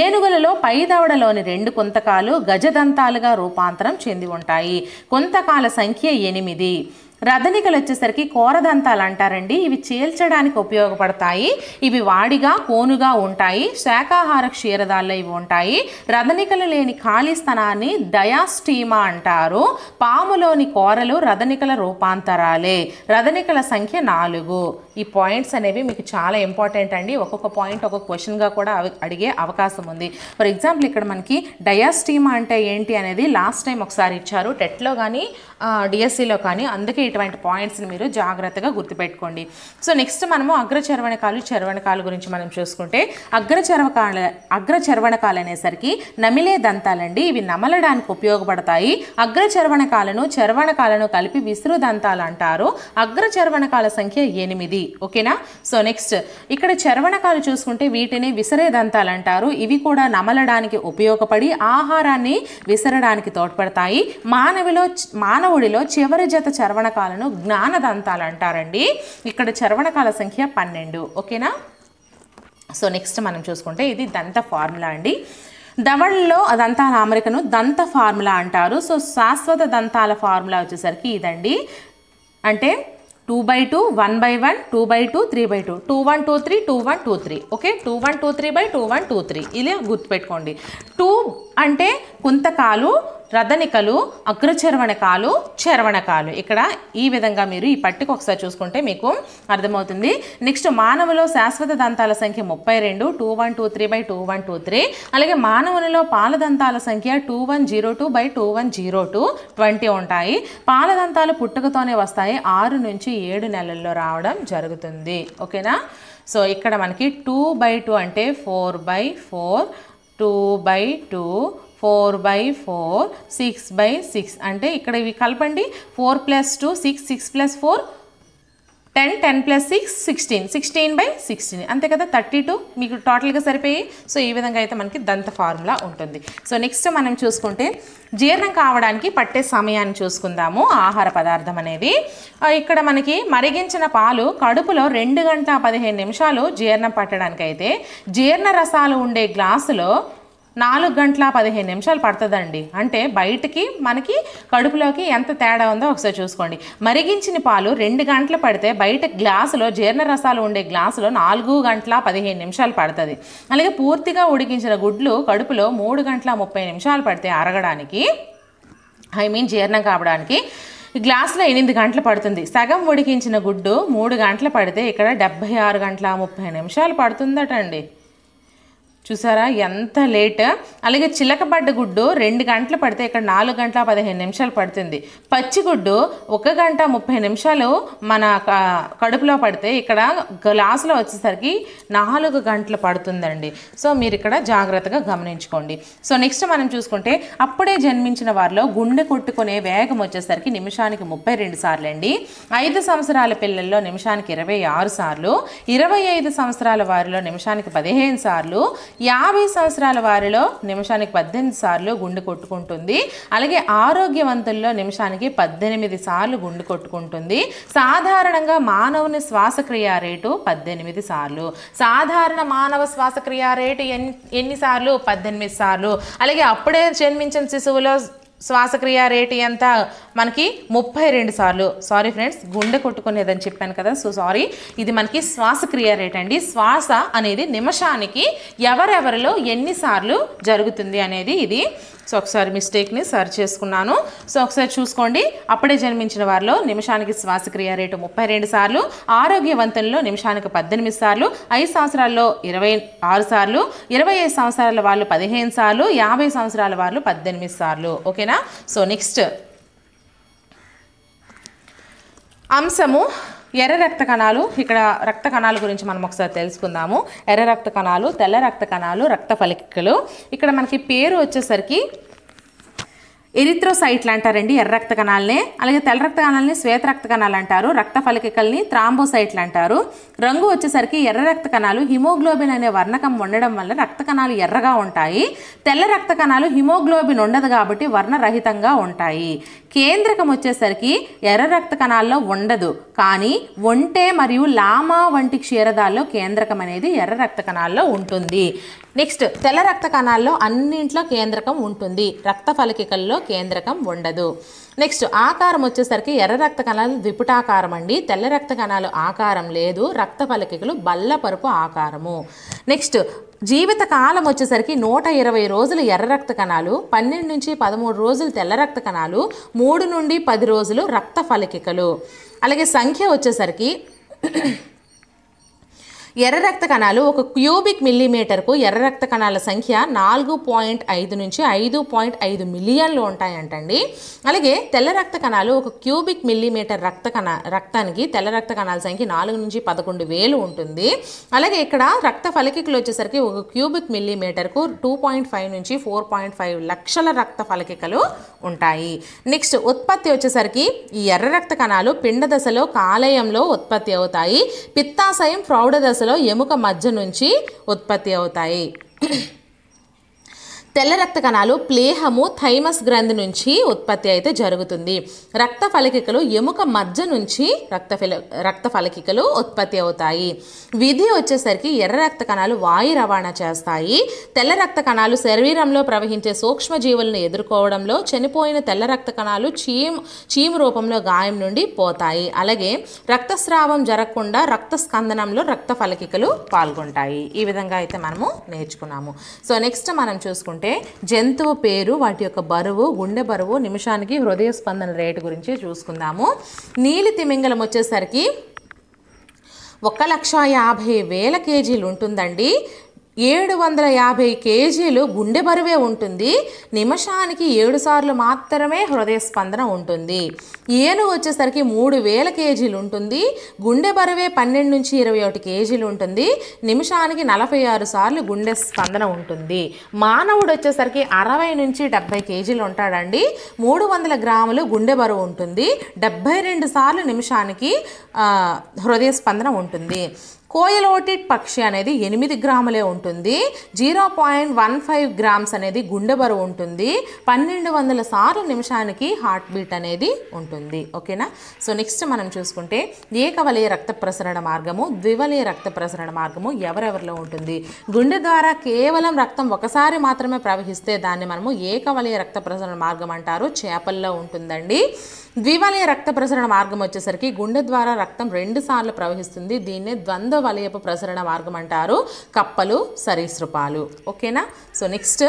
Speaker 1: ఏనుగులలో పై దవడలోని 2 కుంతకాలు గజదంతాలుగా రూపాంతరం చెంది ఉంటాయి. కుంతకాల సంఖ్య 8. రథనికలు వచ్చేసరికి కోరదంతాలు అంటారండి. ఇవి చీల్చడానికి ఉపయోగపడతాయి. ఇవి వాడిగా కోనుగా ఉంటాయి. శాకాహార క్షీరదాల్లో ఇవి ఉంటాయి. రథనికలు లేని ఖాళీ స్థానాన్ని డయాస్టీమా అంటారు. పాములోని కోరలు రథనికల రూపాంతరాలే. రథనికల సంఖ్య 4. ఈ పాయింట్స్ అనేవి మీకు చాలా ఇంపార్టెంట్ అండి. ఒక్కొక్క పాయింట్ ఒక్కొక్క క్వశ్చన్గా కూడా అడిగే అవకాశం ఉంది. ఫర్ ఎగ్జాంపుల్ ఇక్కడ మనకి డయాస్టీమా అంటే ఏంటి అనేది లాస్ట్ టైం ఒకసారి ఇచ్చారు టెట్లో కానీ డిఎస్సిలో కానీ, అందుకే ఇటువంటి పాయింట్స్ని మీరు జాగ్రత్తగా గుర్తుపెట్టుకోండి. సో నెక్స్ట్ మనము అగ్రచర్వణకాలు చర్వణకాలు గురించి మనం చూసుకుంటే అగ్రచర్వణకాలు అనేసరికి నమిలే దంతాలండి. ఇవి నమలడానికి ఉపయోగపడతాయి. అగ్రచర్వణకాలను చర్వణకాలను కలిపి విసురు దంతాలు అంటారు. అగ్రచర్వణకాల సంఖ్య 8. ఓకేనా. సో నెక్స్ట్ ఇక్కడ చర్వణకాలు చూసుకుంటే వీటిని విసరే దంతాలు అంటారు. ఇవి కూడా నమలడానికి ఉపయోగపడి ఆహారాన్ని విసరడానికి తోడ్పడతాయి. మానవుడిలో చివరి జత చర్వణకాలను జ్ఞానదంతాలు అంటారండి. ఇక్కడ చర్వణకాల సంఖ్య 12. ఓకేనా. సో నెక్స్ట్ మనం చూసుకుంటే ఇది దంత ఫార్ములా అండి. దవడల్లో దంతాల అమరికను దంత ఫార్ములా అంటారు. సో శాశ్వత దంతాల ఫార్ములా వచ్చేసరికి ఇదండి. అంటే 2/2, 1/1, 2/2, 3/2, 2/1, 2/3, 2/1, 2/3. ఓకే. 2/1, 2/3 2/1, 2/3 ఇది గుర్తుపెట్టుకోండి. 2 అంటే కుంతకాలు, రథనికలు, అగ్రచర్వణకాలు, చర్వణకాలు. ఇక్కడ ఈ విధంగా మీరు ఈ పట్టిక ఒకసారి చూసుకుంటే మీకు అర్థమవుతుంది. నెక్స్ట్ మానవులో శాశ్వత దంతాల సంఖ్య 32, 2/1, 2/3 2/1, 2/3. అలాగే మానవునిలో పాలదంతాల సంఖ్య 2102/21, 20 ఉంటాయి. పాలదంతాలు పుట్టుకతోనే వస్తాయి. 6 నుంచి 7 నెలల్లో రావడం జరుగుతుంది. ఓకేనా. సో ఇక్కడ మనకి 2/2 అంటే 4/4, 2/2, 4/4, 6/6 అంటే ఇక్కడ ఇవి కలపండి. 4 + 2 6, 6 + 4 10, 10 + 6 16, 16/16 అంతే కదా. 32 మీకు టోటల్గా సరిపోయి. సో ఈ విధంగా అయితే మనకి దంత ఫార్ములా ఉంటుంది. సో నెక్స్ట్ మనం చూసుకుంటే జీర్ణం కావడానికి పట్టే సమయాన్ని చూసుకుందాము. ఆహార పదార్థం అనేది ఇక్కడ మనకి మరిగించిన పాలు కడుపులో 2 గంటల 15 నిమిషాలు జీర్ణం పట్టడానికి అయితే జీర్ణ రసాలు ఉండే గ్లాసులో 4 గంటల 15 నిమిషాలు పడుతుందండి. అంటే బయటికి మనకి కడుపులోకి ఎంత తేడా ఉందో ఒకసారి చూసుకోండి. మరిగించిన పాలు 2 గంటలు పడితే బయట గ్లాసులో జీర్ణరసాలు ఉండే గ్లాసులో 4 గంటల 15 నిమిషాలు పడుతుంది. అలాగే పూర్తిగా ఉడికించిన గుడ్లు కడుపులో 3 గంటల 30 నిమిషాలు పడితే అరగడానికి జీర్ణం కావడానికి. ఈ గ్లాసులో 8 గంటలు పడుతుంది. సగం ఉడికించిన గుడ్డు 3 గంటలు పడితే ఇక్కడ 76 గంటల 30 నిమిషాలు పడుతుందట అండి. చూసారా ఎంత లేట్. అలాగే చిలకబడ్డ గుడ్డు 2 గంటలు పడితే ఇక్కడ 4 గంటల 15 నిమిషాలు పడుతుంది. పచ్చిగుడ్డు 1 గంట 30 నిమిషాలు మన కడుపులో పడితే ఇక్కడ గ్లాసులో వచ్చేసరికి 4 గంటలు పడుతుందండి. సో మీరు ఇక్కడ జాగ్రత్తగా గమనించుకోండి. సో నెక్స్ట్ మనం చూసుకుంటే అప్పుడే జన్మించిన వారిలో గుండె కొట్టుకునే వేగం వచ్చేసరికి నిమిషానికి 32 సార్లు అండి. 5 సంవత్సరాల పిల్లల్లో నిమిషానికి 26 సార్లు, 25 సంవత్సరాల వారిలో నిమిషానికి 15 సార్లు, 50 సంవత్సరాల వారిలో నిమిషానికి 18 సార్లు గుండె కొట్టుకుంటుంది. అలాగే ఆరోగ్యవంతుల్లో నిమిషానికి 18 సార్లు గుండె కొట్టుకుంటుంది. సాధారణంగా మానవుని శ్వాసక్రియ రేటు 18 సార్లు. సాధారణ మానవ శ్వాసక్రియ రేటు ఎన్నిసార్లు? 18 సార్లు. అలాగే అప్పుడే జన్మించిన శిశువులో శ్వాసక్రియ రేటు ఎంత? మనకి 32 సార్లు. సారీ ఫ్రెండ్స్, గుండె కొట్టుకునేదని చెప్పాను కదా, సో సారీ. ఇది మనకి శ్వాసక్రియ రేట్ అండి. శ్వాస అనేది నిమిషానికి ఎవరెవరిలో ఎన్నిసార్లు జరుగుతుంది అనేది ఇది. సో ఒకసారి మిస్టేక్ని సరి చేసుకున్నాను. సో ఒకసారి చూసుకోండి. అప్పుడే జన్మించిన వారిలో నిమిషానికి శ్వాసక్రియ రేటు 32 సార్లు, ఆరోగ్యవంతుల్లో నిమిషానికి 18 సార్లు, 5 సంవత్సరాల్లో 26 సార్లు, 25 సంవత్సరాల వాళ్ళు 15 సార్లు, 50 సంవత్సరాల వాళ్ళు 18 సార్లు. ఓకేనా? సో నెక్స్ట్ అంశము ఎర్ర రక్త కణాలు. ఇక్కడ రక్త కణాల గురించి మనం ఒకసారి తెలుసుకుందాము. ఎర్ర రక్త కణాలు, తెల్ల రక్త కణాలు, రక్త ఫలికలు. ఇక్కడ మనకి పేరు వచ్చేసరికి ఎరిథ్రోసైట్లు అంటారండి ఎర్ర రక్త కణాలనే. అలాగే తెల్ల రక్త కణాలని శ్వేత రక్త కణాలు అంటారు. రక్త ఫలికల్ని థ్రాంబోసైట్లు అంటారు. రంగు వచ్చేసరికి ఎర్ర రక్త కణాలు హిమోగ్లోబిన్ అనే వర్ణకం ఉండడం వల్ల రక్త కణాలు ఎర్రగా ఉంటాయి. తెల్ల రక్త కణాలు హిమోగ్లోబిన్ ఉండదు కాబట్టి వర్ణరహితంగా ఉంటాయి. కేంద్రకం వచ్చేసరికి ఎర్ర రక్త కణాల్లో ఉండదు, కానీ ఒంటె మరియు లామా వంటి క్షీరదాల్లో కేంద్రకం అనేది ఎర్ర రక్త కణాల్లో ఉంటుంది. నెక్స్ట్ తెల్ల రక్త కణాల్లో అన్నింట్లో కేంద్రకం ఉంటుంది, రక్త ఫలికల్లో కేంద్రకం ఉండదు. నెక్స్ట్ ఆకారం వచ్చేసరికి ఎర్ర రక్త కణాలు ద్విపుటాకారం అండి. తెల్ల రక్త కణాలు ఆకారం లేదు, రక్త ఫలికలు బల్లపరుపు ఆకారము. నెక్స్ట్ జీవిత కాలం వచ్చేసరికి 120 రోజులు ఎర్ర రక్త కణాలు, 12 నుంచి 13 రోజులు తెల్ల రక్త కణాలు, 3 నుండి 10 రోజులు రక్త ఫలికలు. అలాగే సంఖ్య వచ్చేసరికి ఎర్ర రక్త కణాలు 1 క్యూబిక్ మిల్లీమీటర్కు ఎర్ర రక్త కణాల సంఖ్య 4.5 నుంచి 5.5 మిలియన్లు ఉంటాయంటండి. అలాగే తెల్ల రక్త కణాలు 1 క్యూబిక్ మిల్లీమీటర్ రక్తానికి తెల్ల రక్త కణాల సంఖ్య 4 నుంచి 11,000 ఉంటుంది. అలాగే ఇక్కడ రక్త ఫలికలు వచ్చేసరికి 1 క్యూబిక్ మిల్లీమీటర్కు 2.5 నుంచి 4.5 లక్షల రక్త ఫలికలు ఉంటాయి. నెక్స్ట్ ఉత్పత్తి వచ్చేసరికి ఈ ఎర్ర రక్త కణాలు పిండ దశలో కాలేయంలో ఉత్పత్తి అవుతాయి. పిత్తాశయం ప్రౌఢ దశలో ఎముక మధ్య నుంచి ఉత్పత్తి అవుతాయి. తెల్ల రక్త కణాలు ప్లేహము థైమస్ గ్రంథి నుంచి ఉత్పత్తి అయితే జరుగుతుంది. రక్త ఫలికలు ఎముక మధ్య నుంచి రక్త ఫలికలు ఉత్పత్తి అవుతాయి. విధి వచ్చేసరికి ఎర్ర రక్త కణాలు వాయు రవాణా చేస్తాయి. తెల్ల రక్త కణాలు శరీరంలో ప్రవహించే సూక్ష్మజీవులను ఎదుర్కోవడంలో చనిపోయిన తెల్ల రక్త కణాలు చీము రూపంలో గాయం నుండి పోతాయి. అలాగే రక్తస్రావం జరగకుండా రక్త స్కందనంలో రక్త ఫలికలు పాల్గొంటాయి. ఈ విధంగా అయితే మనము నేర్చుకున్నాము. సో నెక్స్ట్ మనం చూసుకుంటే జంతువు పేరు, వాటి యొక్క బరువు, గుండె బరువు, నిమిషానికి హృదయ స్పందన రేటు గురించి చూసుకుందాము. నీలి తిమింగలం వచ్చేసరికి 1,50,000 కేజీలు ఉంటుందండి. 750 కేజీలు గుండె బరువే ఉంటుంది. నిమిషానికి 7 సార్లు మాత్రమే హృదయ స్పందన ఉంటుంది. ఏనుగు వచ్చేసరికి 3,000 కేజీలు ఉంటుంది. గుండె బరువే 12 నుంచి 21 కేజీలు ఉంటుంది. నిమిషానికి 46 సార్లు గుండె స్పందన ఉంటుంది. మానవుడు వచ్చేసరికి 60 నుంచి 70 కేజీలు ఉంటాడండి. 300 గ్రాములు గుండె బరువు ఉంటుంది. 72 సార్లు నిమిషానికి హృదయ స్పందన ఉంటుంది. కోయలోటిడ్ పక్షి అనేది 8 గ్రాములే ఉంటుంది. 0.15 గ్రామ్స్ అనేది గుండె బరువు ఉంటుంది. 1200 సార్లు నిమిషానికి హార్ట్ బీట్ అనేది ఉంటుంది. ఓకేనా? సో నెక్స్ట్ మనం చూసుకుంటే ఏకవలయ రక్త ప్రసరణ మార్గము, ద్వివలయ రక్త ప్రసరణ మార్గము ఎవరెవరిలో ఉంటుంది? గుండె ద్వారా కేవలం రక్తం ఒకసారి మాత్రమే ప్రవహిస్తే దాన్ని మనము ఏకవలయ రక్త ప్రసరణ మార్గం అంటారు. చేపల్లో ఉంటుందండి. ద్వివలయ రక్త ప్రసరణ మార్గం వచ్చేసరికి గుండె ద్వారా రక్తం 2 సార్లు ప్రవహిస్తుంది. దీన్నే ద్వంద్వ వలయపు ప్రసరణ మార్గం అంటారు. కప్పలు, సరీసృపాలు. ఓకేనా? సో నెక్స్ట్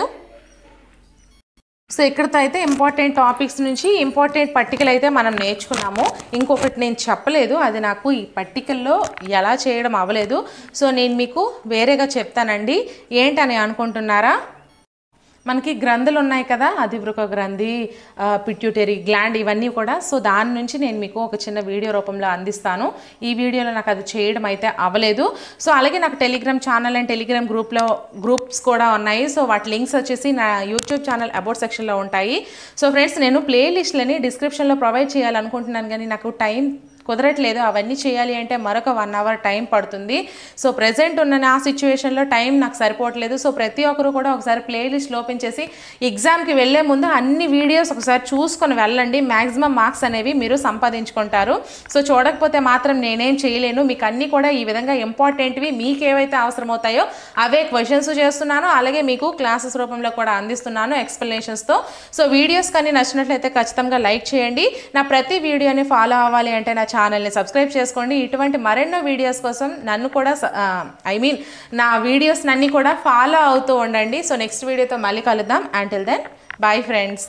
Speaker 1: సో ఇక్కడితో అయితే ఇంపార్టెంట్ టాపిక్స్ నుంచి ఇంపార్టెంట్ పట్టికలు అయితే మనం నేర్చుకున్నాము. ఇంకొకటి నేను చెప్పలేదు, అది నాకు ఈ పట్టికల్లో ఎలా చేయడం అవ్వలేదు. సో నేను మీకు వేరేగా చెప్తానండి. ఏంటని అనుకుంటున్నారా? మనకి గ్రంథులు ఉన్నాయి కదా, అధివృక గ్రంథి, పిట్యూటరీ గ్లాండ్, ఇవన్నీ కూడా. సో దాని నుంచి నేను మీకు ఒక చిన్న వీడియో రూపంలో అందిస్తాను. ఈ వీడియోలో నాకు అది చేయడం అయితే అవ్వలేదు. సో అలాగే నాకు Telegram channel and Telegram groups కూడా ఉన్నాయి. సో వాటి లింక్స్ వచ్చేసి నా యూట్యూబ్ ఛానల్ అబౌట్ సెక్షన్లో ఉంటాయి. సో ఫ్రెండ్స్, నేను ప్లేలిస్ట్లని డిస్క్రిప్షన్లో ప్రొవైడ్ చేయాలనుకుంటున్నాను, కానీ నాకు టైం కుదరట్లేదు. అవన్నీ చేయాలి అంటే మరొక 1 అవర్ టైం పడుతుంది. సో ప్రెజెంట్ ఉన్న నా సిచ్యువేషన్లో టైం నాకు సరిపోవట్లేదు. సో ప్రతి ఒక్కరు కూడా ఒకసారి ప్లేలిస్ట్ ఓపెన్ చేసి ఎగ్జామ్కి వెళ్ళే ముందు అన్ని వీడియోస్ ఒకసారి చూసుకొని వెళ్ళండి. మ్యాక్సిమం మార్క్స్ అనేవి మీరు సంపాదించుకుంటారు. సో చూడకపోతే మాత్రం నేనేం చేయలేను. మీకు అన్నీ కూడా ఈ విధంగా ఇంపార్టెంట్వి మీకు ఏవైతే అవసరమవుతాయో అవే క్వశ్చన్స్ చేస్తున్నాను. అలాగే మీకు క్లాసెస్ రూపంలో కూడా అందిస్తున్నాను ఎక్స్ప్లెనేషన్స్తో. సో వీడియోస్ కానీ నచ్చినట్లయితే ఖచ్చితంగా లైక్ చేయండి. నా ప్రతి వీడియోని ఫాలో అవ్వాలి అంటే నా ఛానల్ని సబ్స్క్రైబ్ చేసుకోండి. ఇటువంటి మరెన్నో వీడియోస్ కోసం నన్ను కూడా నా వీడియోస్ అన్నీ కూడా ఫాలో అవుతూ ఉండండి. సో నెక్స్ట్ వీడియోతో మళ్ళీ కలుద్దాం. Until then, bye friends.